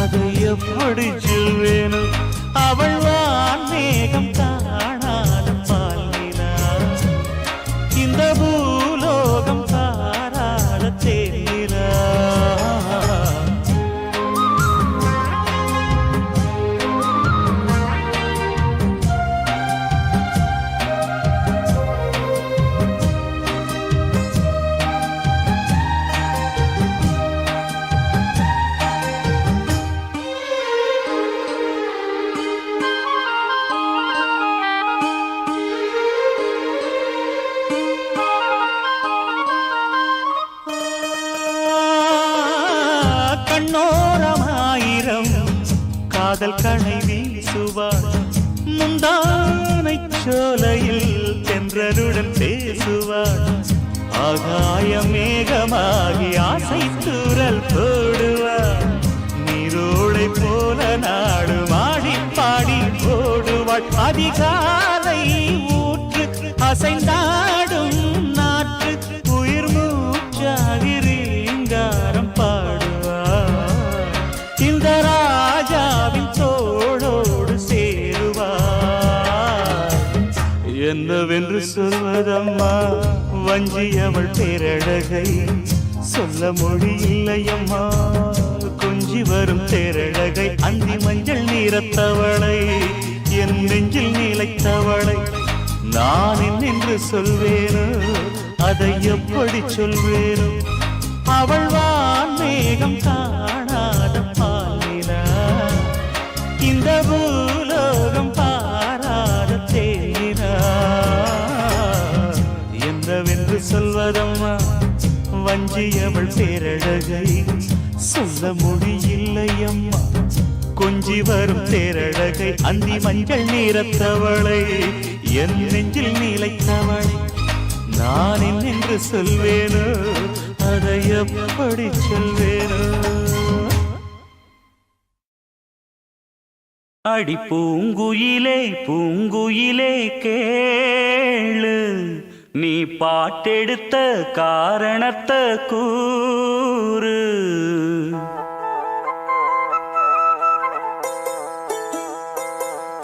அதை எப்படி சொல்வேனோ அவள் வான் மேகம் காணாத பால் நிலா இந்த பூலோகம் பாராத தேனிலா கண்ணோரமாயிரம் காதல் கணை வீசுவாள் முந்தானை சோலையில் தென்றருடன் பேசுவாள் ஆகாய மேகமாகி ஆசை தூரல் போடுவாள் நீரோடை போல நாடு மாடி பாடி போடுவாள் அதிகாலை ஊற்று அசைந்தாடும் நாற்று உயிர் மூச்சாகி ரீங்காரம் பாடுவாள் இந்த ராஜாவின் தோளோடு சேருவாள் என்னவென்று சொல்வதம்மா வஞ்சியவள் பேரழகை சொல்ல மொழி இல்லையம்மா கொஞ்சி கொஞ்சி வரும் தேரழகை அந்தி மஞ்சள் நீரத்தவளை என் நெஞ்சில் நிலைத்தவளை நான் என்று சொல்வேனோ அதை எப்படி சொல்வேனோ அவள் வான்மேகம் காணாத பாலினா இந்த பூலோகம் பாராத தேனா என்னவென்று சொல்வதம்மா வஞ்சியவள் பேரழகை சொல்ல முடியில்லையம்மா கொஞ்சி வரும் தேரழகை அந்தி மஞ்சள் நீரத்தவளை என் நெஞ்சில் நிலைத்தவளை நான் என்று சொல்வேனோ அதை எப்படி சொல்வேனோ அடி பூங்குயிலே பூங்குயிலே கேளு நீ பாட்டெடுத்த காரணத்தை கூறு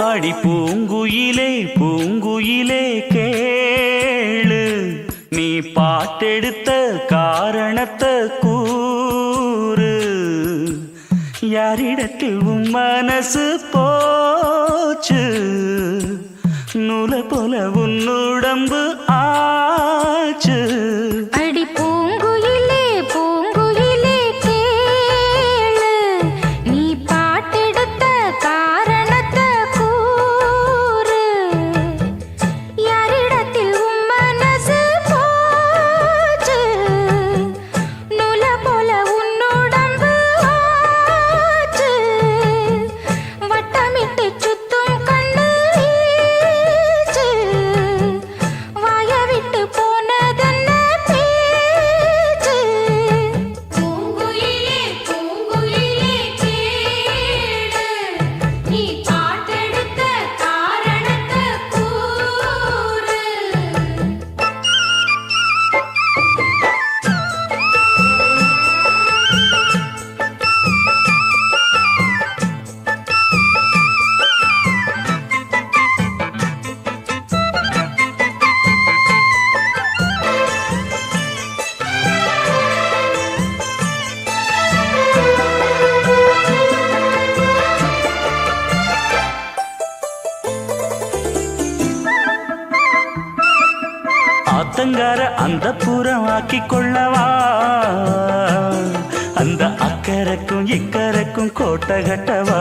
அடி பூங்குயிலே பூங்குயிலே கேளு நீ பாட்டெடுத்த காரணத்தை கூறு யாரிடத்தில் உன் மனசு போச்சு நூல போல உன் உடம்பு ஆச்சு அடி பூங்குயிலே பூங்குயிலே கேளு நீ பாட்டெடுத்த காரணத்தை கூறு யாரிடத்தில் உன் மனசு போச்சு நூல போல உன் உடம்பு ஆச்சு வட்டமிட்டு சுத்தும் கண்ணு வீச்சு வாய விட்டு போனதென்ன பேச்சு பூங்குயிலே பூங்குயிலே கேளு நீ பாட்டெடுத்த காரணத்தை கூறு ஆத்தங்கார அந்த புறம் ஆக்கி கொள்ளவா அந்த அக்கறைக்கும் இக்கரைக்கும் கோட்டை கட்டவா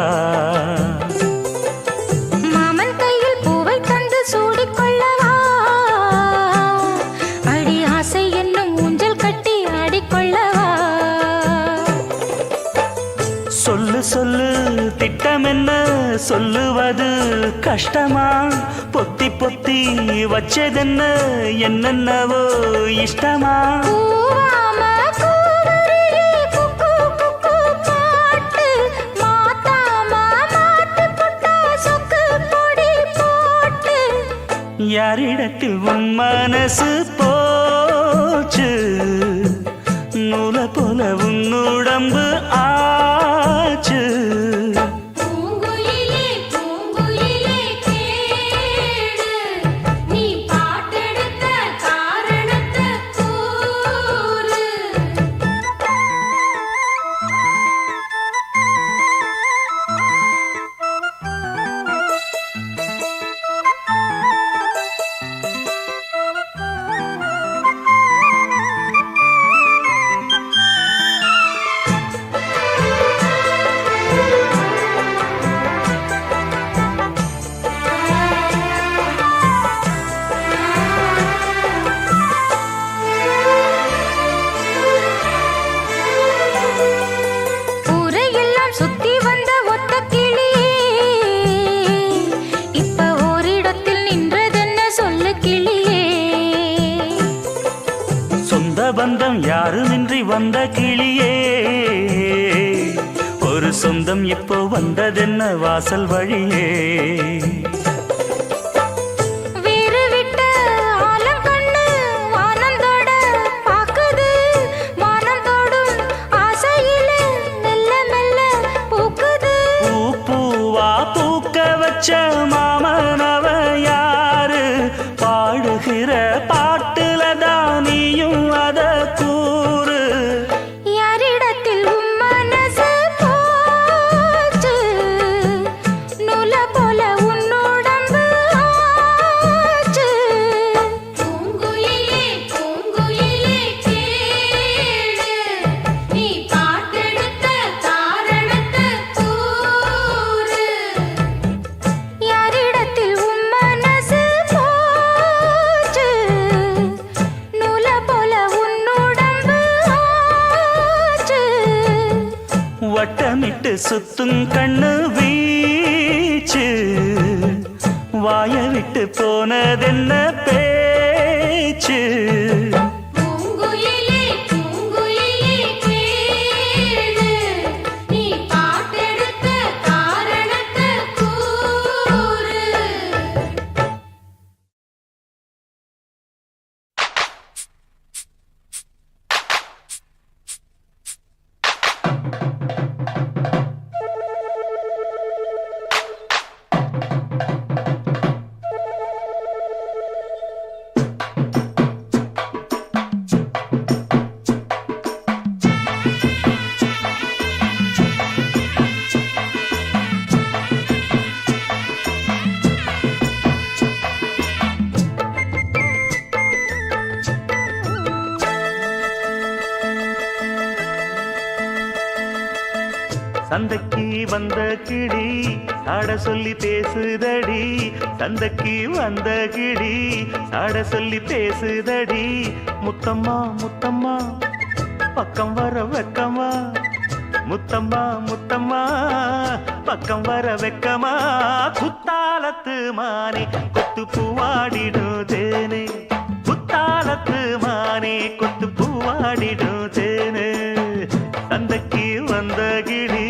மாமன் கையில் பூவை தந்து சூடிக்கொள்ளவா அடி ஆசை என்னும் ஊஞ்சல் கட்டி ஆடிக்கொள்ளவா சொல்லு சொல்லு திட்டம் என்ன சொல்லுவது கஷ்டமா பொத்தி பொத்தி வச்சதென்ன என்னென்னவோ இஷ்டமா பூவாம கூவருளி குக்கு குக்கு பாட்டு மாத்தாம மாட்டு புட்டா சொக்கு பொடி போட்டு யாரிடத்தில் உன் மனசு போச்சு நூல போல உன் உடம்பு ஆச்சு பூங்குயிலே பூங்குயிலே கேளு நீ பாட்டெடுத்த காரணத்தை கூறு ஊரையெல்லாம் சுத்தி வந்த ஒத்த கிளியே இப்ப ஓரிடத்தில் நின்றதென்ன சொல்லு கிளியே சொந்த பந்தம் யாருமின்றி வந்த கிளியே ஒரு சொந்தம் இப்போ வந்ததென்ன வாசல் வழியே வீறு விட்ட ஆலங்கண்ணு வானந்தோட பாக்குது வானந்தோடும் ஆசையிலே மெல்ல மெல்ல பூக்குது பூ பூவா பூக்க வச்ச மாமனவ யாரு பாடுகிற பாட்டுல தானியும் அத கூறு யாரிடத்தில் உன் மனசு போ சுத்தும் கண்ணு வீச்சு வாய விட்டு போனதென்ன பேச்சு பூங்குயிலே பூங்குயிலே கேளு நீ பாட்டெடுத்த காரணத்தை கூறு சந்தைக்கு வந்த கிடி சாட சொல்லி பேசுதடி சந்தைக்கு வந்த கிடி சாட சொல்லி பேசுதடி முத்தம்மா முத்தம்மா பக்கம் வர வெக்கமா முத்தம்மா முத்தம்மா பக்கம் வர வெக்கமா குத்தாலத்து மானே கொத்து பூவாடிடும் தேனே குத்தாலத்து மானே கொத்து பூவாடிடும் தேனே சந்தைக்கு வந்த கிடி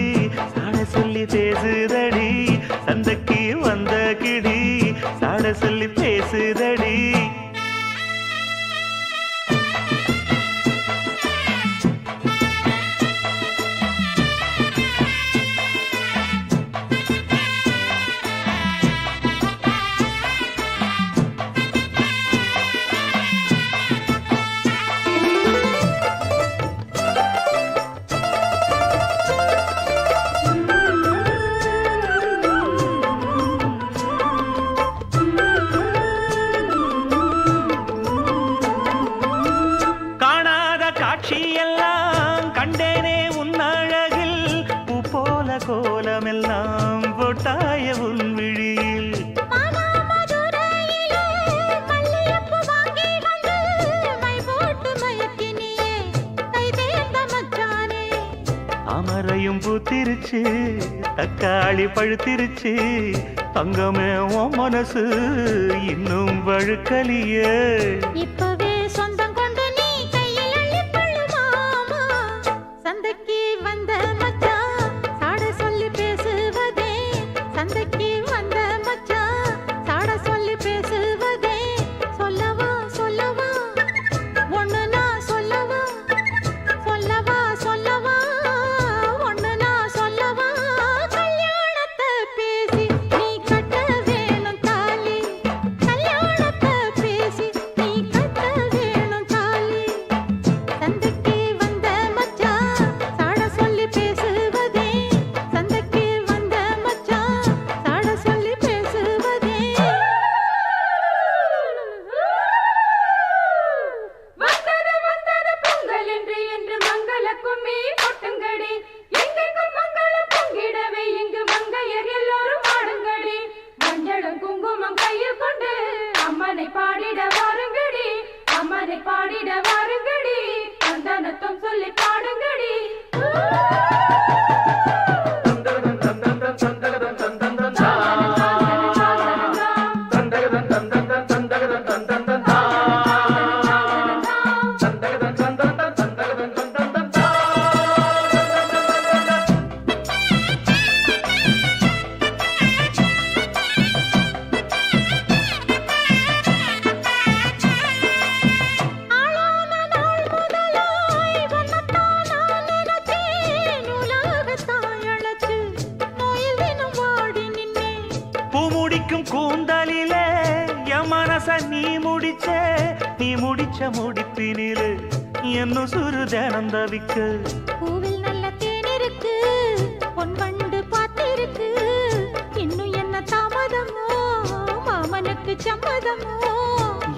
சாட சொல்லி பேசுதடி சந்தைக்கு வந்த கிடி சாட சொல்லி பேசுதடி காட்சியெல்லாம் கண்டேனே உன் அழகில் பூ போல கோலமெல்லாம் போட்டாய உன் விழியில் அமரையும் பூத்திருச்சு தக்காளி பழுத்திருச்சு தங்கமே உன் மனசு இன்னும் வழுக்கலியே இப்பவே சொந்தம் கொண்டு நீ கையில் அள்ளிப்பள்ளு மாமா சந்தைக்கு வந்த மச்சான் சாட சொல்லி பேசுவதே சந்தைக்கு வந்த மச்சான் சாட சொல்லி பேசுவதே சொல்லவா சொல்லவா ஒண்ணு நான் சொல்லவா சொல்லவா சொல்லவா ஒண்ணு நான் சொல்லவா கல்யாணத்தை பேசி நீ கட்ட வேணும் தாலி கல்யாணத்தை பேசி நீ கட்ட வேணும் தாலி சந்தைக்கு வந்த மச்சான் சாட சொல்லி பேசுவதே சந்தைக்கு வந்த மச்சான் சாட சொல்லி பேசுவதே வந்தது வந்தது பொங்கல் என்று மங்கள கும்மி கொட்டுங்கடி எங்கெங்கும் மங்களம் பொங்கிடவே இங்கு மங்கையர் எல்லோரும் ஆடுங்கடி மஞ்சளும் குங்குமம் கையில் கொண்டு அம்மனை பாடிட வாருங்கடி அம்மனை பாடிட வாருங்கடி சந்தனத்தும் சொல்லி பாடுங்கடி ஆளான நாள் முதலாய் வண்ணத்தான் நான் நினைச்சேன் உலகத்தாய் அழைச்சு நோயில் தினம் வாடி நின்னேன் பூ முடிக்கும் கூந்தலிலே என் மனச நீ முடிச்ச முடிப்பினிலே என்னும் சுரு தினம் தவிக்க பூவில் நல்ல தேன் இருக்கு பொன் வண்டு பார்த்திருக்கு இன்னும் என்ன தாமதமோ மாமனுக்கு சம்மதமோ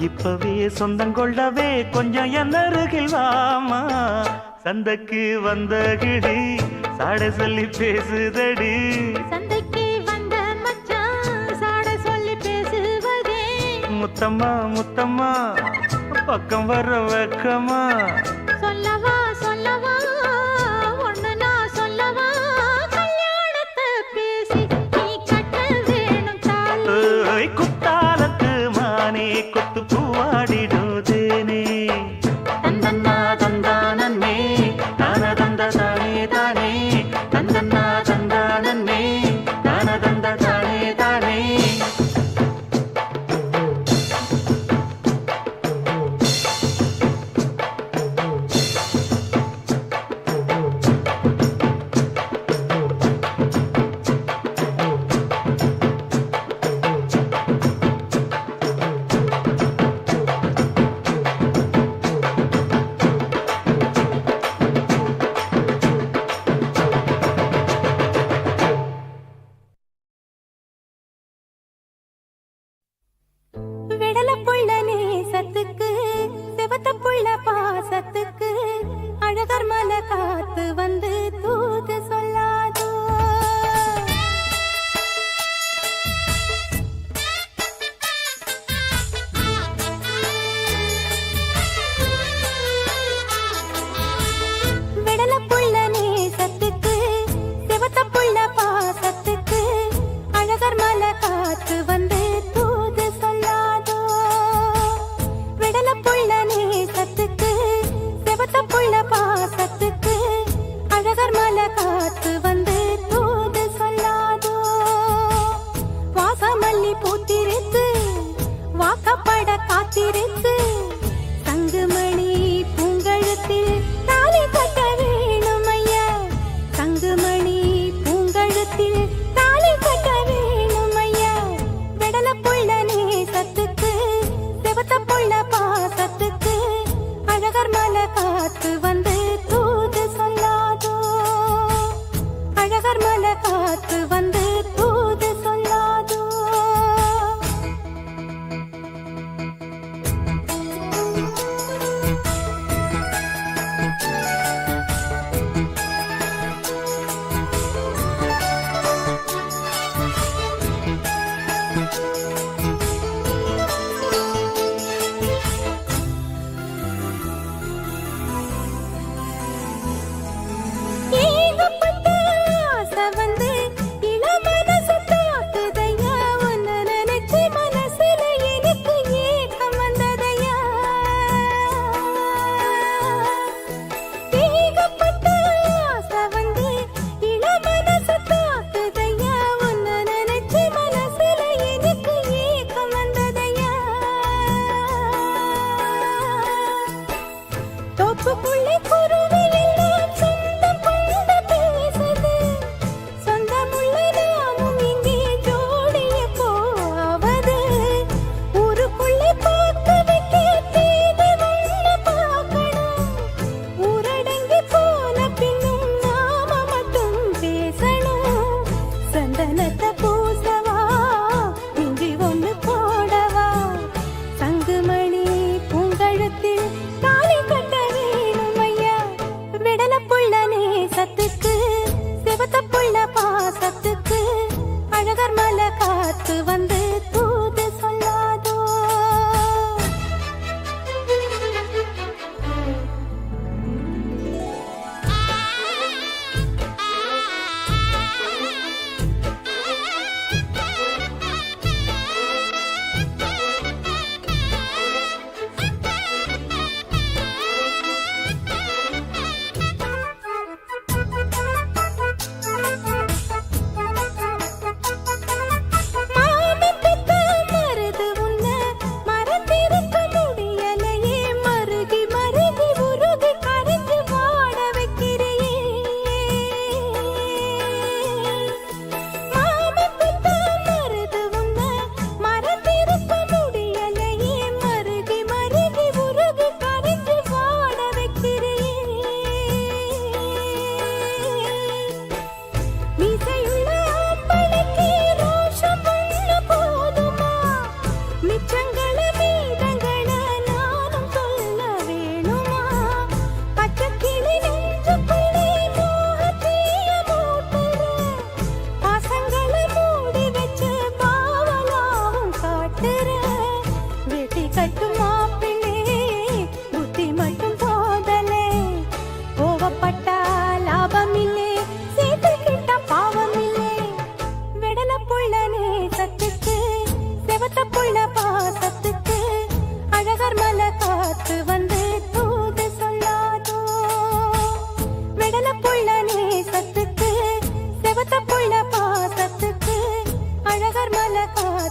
இப்பவே சொந்தம் கொள்ளவே கொஞ்சம் என் அருகில் வாமா சந்தைக்கு வந்த கிடி சாட சொல்லி பேசுதடி சந்தைக்கு வந்த மச்சான் சாட சொல்லி பேசுவதே முத்தம்மா முத்தம்மா பக்கம் வர வெக்கமா சொல்லவா சொல்லவா ஒண்ணு நான் சொல்லவா கல்யாணத்தை தானே விடல புள்ள நேசத்துக்கு செவத்த புள்ள பாசத்துக்கு அழகர் மலை காத்து வந்து தூது சொல்லாதோ விடல புள்ள நேசத்துக்கு செவத்த புள்ள பாசத்துக்கு அழகர் மலை காத்து வந்து தூது சொல்லாதோ விடல புள்ள நேசத்துக்கு செவத்த புள்ள பாசத்துக்கு அழகர் மலை காத்து வந்து தூது சொல்லாதோ வாசமல்லி பூத்திருக்கு வாக்கப்பட காத்திருக்கு தங்குமணி பூங்கழுத்தில் தாலி கட்ட வேணும் ஐயா தங்குமணி பூங்கழுத்தில் தாலி கட்ட வேணும் ஐயா விடல புள்ள நேசத்துக்கு செவத்த புள்ள பாசத்துக்கு அழகர் மலை காத்து வந்து தூது சொல்லாதோ அழகர் மலை காத்து வந்து தூது சொல்லாதோ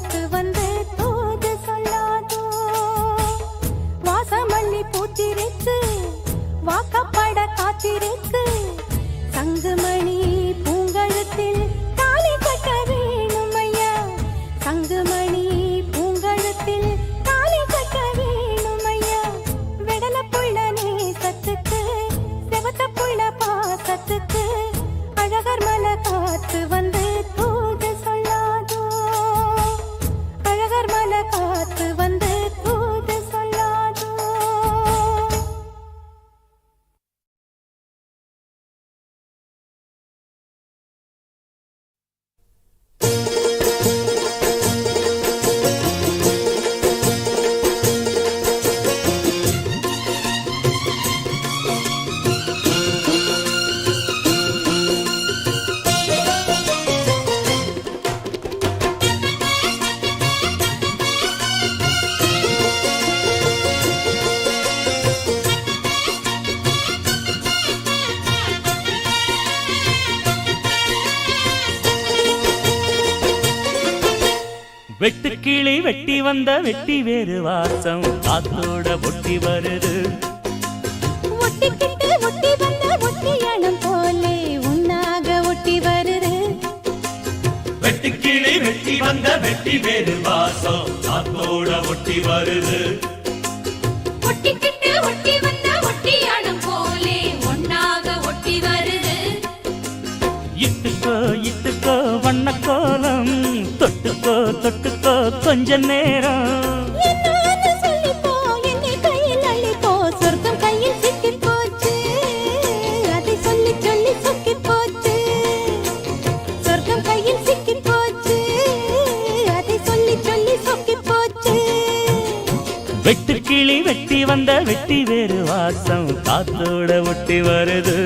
காத்து வந்து தூது சொல்லாதோ வாசமல்லி பூத்திருக்கு வாக்கப்பட காத்திருக்கு சங்குமணி பூங்கழுத்தில் தாலி கட்ட வேணும் ஐயா சங்குமணி பூங்கழுத்தில் தாலி கட்ட வேணும் ஐயா வெடல புள்ள நேசத்துக்கு செவத்த புள்ள பாசத்துக்கு அழகர் மலை காத்து வந்து தூது சொல்லாதோ அழகர் மலை காத்து வந்து தூது சொல்லாதோ வெட்டுக்கிளி வெட்டி வந்த வெட்டி வேறு வாசம் காத்தோட ஒட்டி வருது ஒட்டிக்கிட்டு ஒட்டி வந்த ஒட்டியானம் போலே உன்னாக ஒட்டி வருது வெட்டுக்கிளி வெட்டி வந்த வெட்டி வேறு வாசம் காத்தோட ஒட்டி வருது ஒட்டிக்கிட்டு ஒட்டி வந்த ஒட்டியானம் போலே ஒன்னாக ஒட்டி வருது இட்டுக்கோ இட்டுக்கோ வண்ண கோலம் தொட்டுக்கோ தொட்டுக்கோ கொஞ்ச நேரம் என்னான்னு சொல்லிப்போ என்னை கையில் அள்ளிப்போ சொர்க்கம் கையில் சிக்கி போச்சு அதை சொல்லி சொல்லி சொக்கி போச்சு சொர்க்கம் கையில் சிக்கி போச்சு அதை சொல்லி சொல்லி சொக்கி போச்சு வெட்டுக்கிளி வெட்டி வந்த வெட்டி வேறு வாசம் காத்தோட ஒட்டி வருது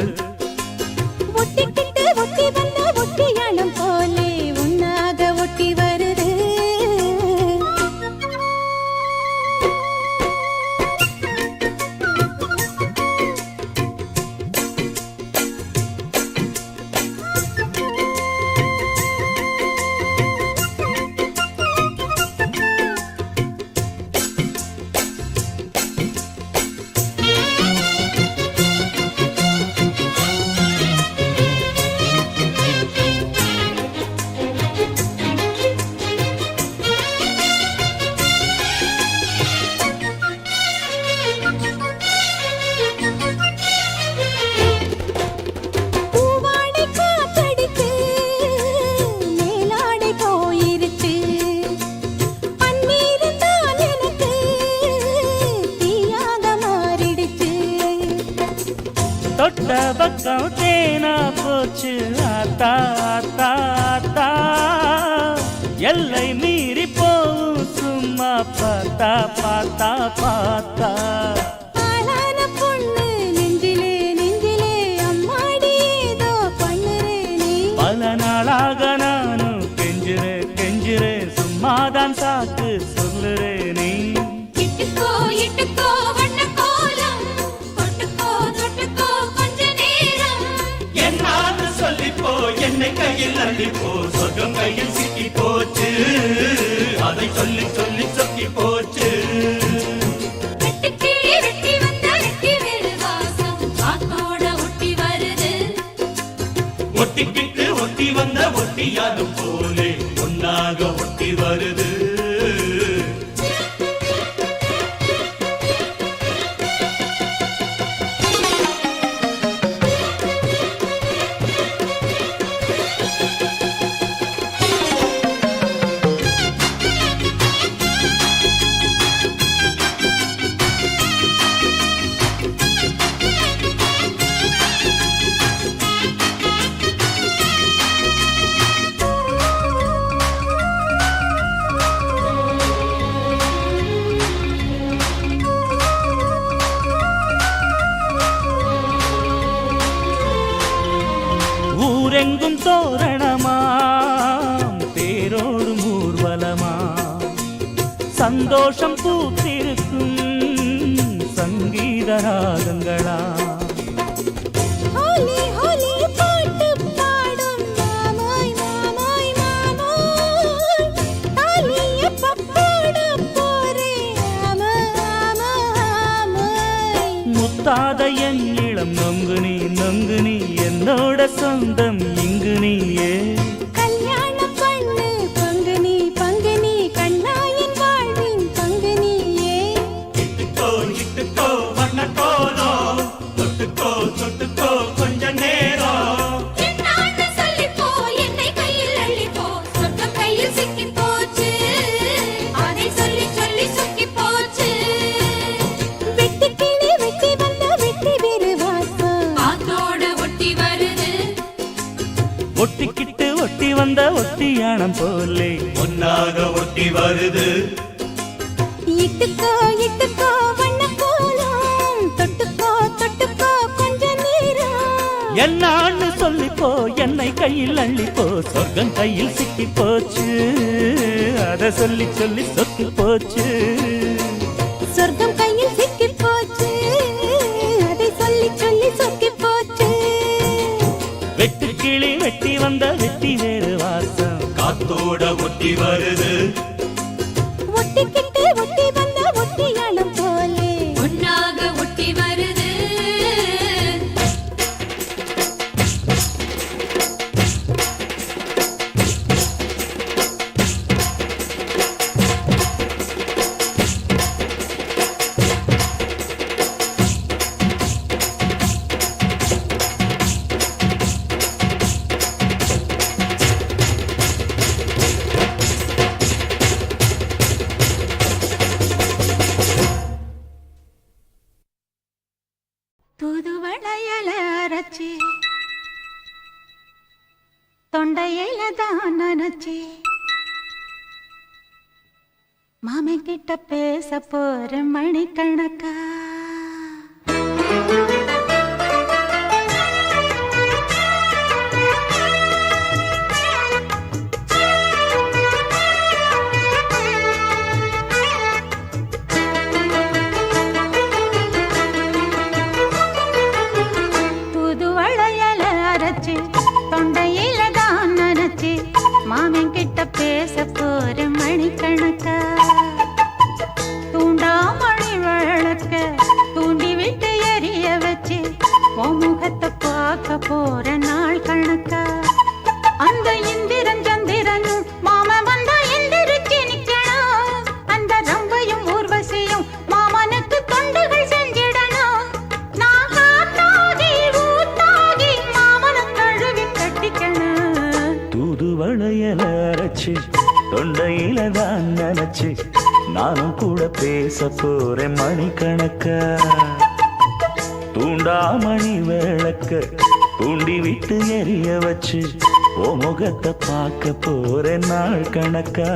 ஒட்டிக்கிட்டு ஒட்டி வந்த ஒட்டியானம் போலே உன்னாக ஒட்டி வருது பூவாடை காத்தடிச்சு மேலாடை போயிருச்சு பன்னீர் தான் எனக்கு தீயாக மாறிடுச்சு தொட்ட பக்கம் தேனா போச்சு ஆத்தா ஆத்தா ஆத்தா எல்லை மீறி போவும் சும்மா பார்த்தா பார்த்தா பார்த்தா ஆளான பொண்ணு நெஞ்சிலே நெஞ்சிலே அம்மாடி ஏதோ பண்ணுறே நீ பல நாளாக நானும் கெஞ்சுறே கெஞ்சுறே சும்மாதான் சாக்கு சொல்லுறே நீ இட்டுக்கோ இட்டுக்கோ வண்ண கோலம் தொட்டுக்கோ தொட்டுக்கோ கொஞ்ச நேரம் என்னான்னு சொல்லிப்போ என்னை கையில் அள்ளிப்போ சொர்க்கம் கையில் சிக்கி போச்சு அதை சொல்லி சொல்லி சொக்கி போச்சு வெட்டுக்கிளி வெட்டி வந்த வெட்டி வேறு வாசம் காத்தோட ஒட்டி வருது ஒட்டிக்கிட்டு ஒட்டி வந்த ஒட்டியானும் போலே ஒன்னாக ஒட்டி வருது ஊரெங்கும் தோரணமாம் தேரோடும் ஊர்வலமா சந்தோஷம் பூத்திருக்கும் சங்கீத ராகங்களா ஹோலி ஹோலி பாட்டு பாடும் மாமாய் மாமாய் மாமாய் தாலி நோகாத என் இளம் நொங்கு நீ என்னோட சொந்தம் இங்கு நீயே. கல்யாணம் பண்ணு பங்கு நீ கண்ணாயின் வாழ்வின் பங்கு நீயே. இட்டுக்கோ வண்ணக்கோலோ தொட்டுக்கோ கொஞ்ச நேரம். என்னான்னு சொல்லிப்போ என்னை கையில் அள்ளிப்போ சொர்க்கம் கையில் சிக்கி போச்சு அதை சொல்லி சொல்லி சொக்கி போச்சு. வெட்டி கிளி வெட்டி வந்த வெட்டி வேறு வாசம் காத்தோட ஒட்டி வருது ஒட்டிக்கிட்டு ஒட்டி வந்த ஒட்டியானம் போலே ஒன்னாக ஒட்டி வருது. இட்டுக்கோ வண்ண கோலம் தொட்டுக்கோ கொஞ்ச நேரம். என்னான்னு சொல்லிப்போ என்னை கையில் அள்ளிப்போ சொர்க்கம் கையில் சிக்கி போச்சு அத சொல்லி சொல்லி சொக்கி போச்சு. சொர்க்கம் கையில் சிக்கி போச்சு அதை சொல்லி சொல்லி சொக்கி போச்சு. வெட்டு கிளி வெட்டி வந்த வெட்டி வேறு வாசம் காத்தோட ஒட்டி வருது. ஒட்டிக்கிட்டு ஒட்டி வந்த ஒட்டியானம் போலே ஒன்னாக ஒட்டி வருது. தூதுவளையல அரைச்சி தொண்டையில தான் நனைச்சி மாமன் கிட்ட பேச போற மணிக்கணக்கா. தூதுவளையல அரைச்சி தொண்டையில தான் நனைச்சி மாமன் கிட்ட பேச போற மணிக்கணக்கா. தூண்டாமணி விளக்க தூண்டி விட்டு எரிய வச்சு உன் முகத்தை பார்க்க போற நாள் கணக்கா. அந்த இந்திரன் சந்திரனும் மாம வந்தா எந்திரிச்சு நிக்கணும். அந்த ரம்பையும் ஊர்வசியும் மாமனுக்கு தொண்டுகள் செஞ்சிடணும். நான் காத்தாகி ஊத்தாகி மாமனை தழுவி கட்டிக்கணும். தூதுவளையல அரைச்சு தொண்டையில தான் நினைச்சு நானும் கூட பேச போறேன் மணிக்கணக்கா. தூண்டாமணி விளக்க தூண்டி விட்டு எரிய வச்சு ஓ முகத்தை பார்க்க போறேன் நாள் கணக்கா.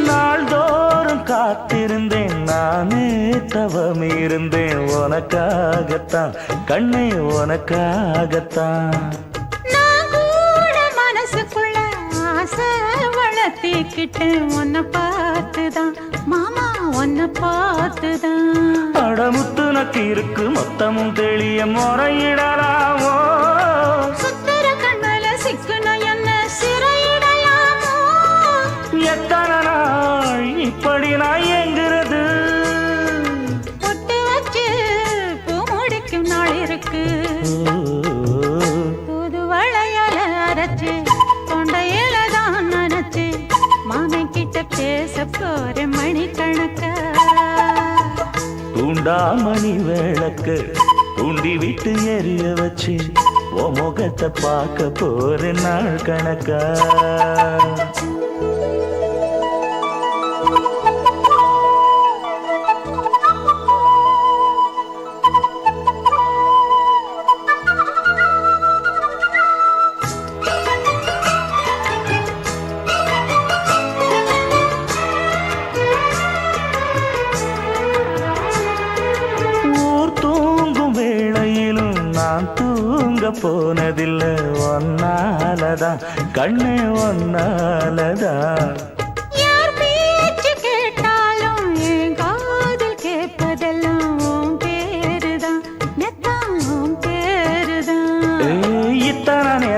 நாள்தோறும் காத்திருந்தேன் நானே தவம் இருந்தேன் உனக்காகத்தான் கண்ணே உனக்காகத்தான். நான் கூட மனசுக்குள்ள ஆசை வளர்த்திக்கிட்டேன் உன்னை பார்த்துதான் மாமா உன்னை பார்த்துதான். அடமுத்து நக்கு இருக்கு மொத்தமும் தெளிய முறையிடலாமோ. சுத்தர கண்ணல சிக்குன என்ன சிறையிடலாமோ. எத்தனை நாள் இப்படி நான் எங்கிறது பொட்டு வச்சு பூ முடிக்கும் நாள் இருக்கு. தூதுவளையல அரைச்சு தொண்டையில தான் நனைச்சு மாமன் கிட்ட பேச போற மணிக்கணக்கா. தூண்டாமணி விளக்க தூண்டி விட்டு எரிய வச்சு ஓ முகத்தை பார்க்க போற நாள் கணக்கா. போனதில்லை ஒன்னாலதான் கண்ணே ஒன்னாலதான். யார் பேச்சு கேட்டா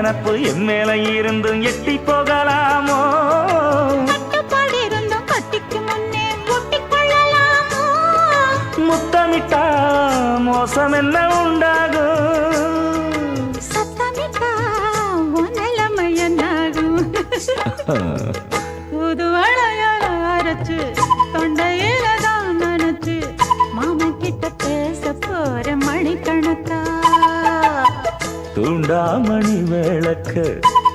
நினப்பு என் மேல இருந்தும் எட்டி போகலாமோ கட்டுப்பாடு இருந்தும் கட்டிக்கு முன்னே ஒட்டிக் கொள்ளலாமோ முத்தமிட்டா மோசம் என்ன உண்டாகும் சத்தமிட்டா உன் நிலைமை என்னாகும் புது வளையல அரைச்சு தொண்டையில தான் நினைச்சு மாமன் கிட்ட பேச போற மணிக்கணக்கா தூண்டாமணி விளக்க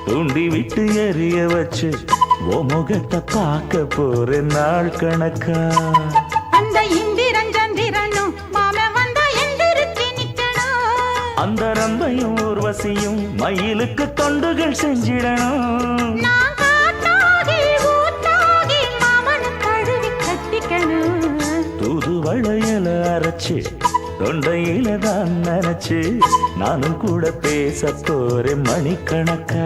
தூண்டி விட்டு எரிய வச்சு ஓ முகத்தை பார்க்க போற நாள் கணக்கா அந்த இந்திரன் சந்திரனும் மாமன் வந்தா எந்திரிச்சு நிக்கணும் அந்த ரம்பையும் ஊர்வசியும் மயிலுக்கு தொண்டுகள் செஞ்சிடணும் நான் காத்தாகி ஊத்தாகி மாமனை தழுவி கட்டிக்கணும் தூது வளையல அரைச்சு தொண்டையில தான் நினைச்சு நானும் கூட பேச போறேன் மணிக்கணக்கா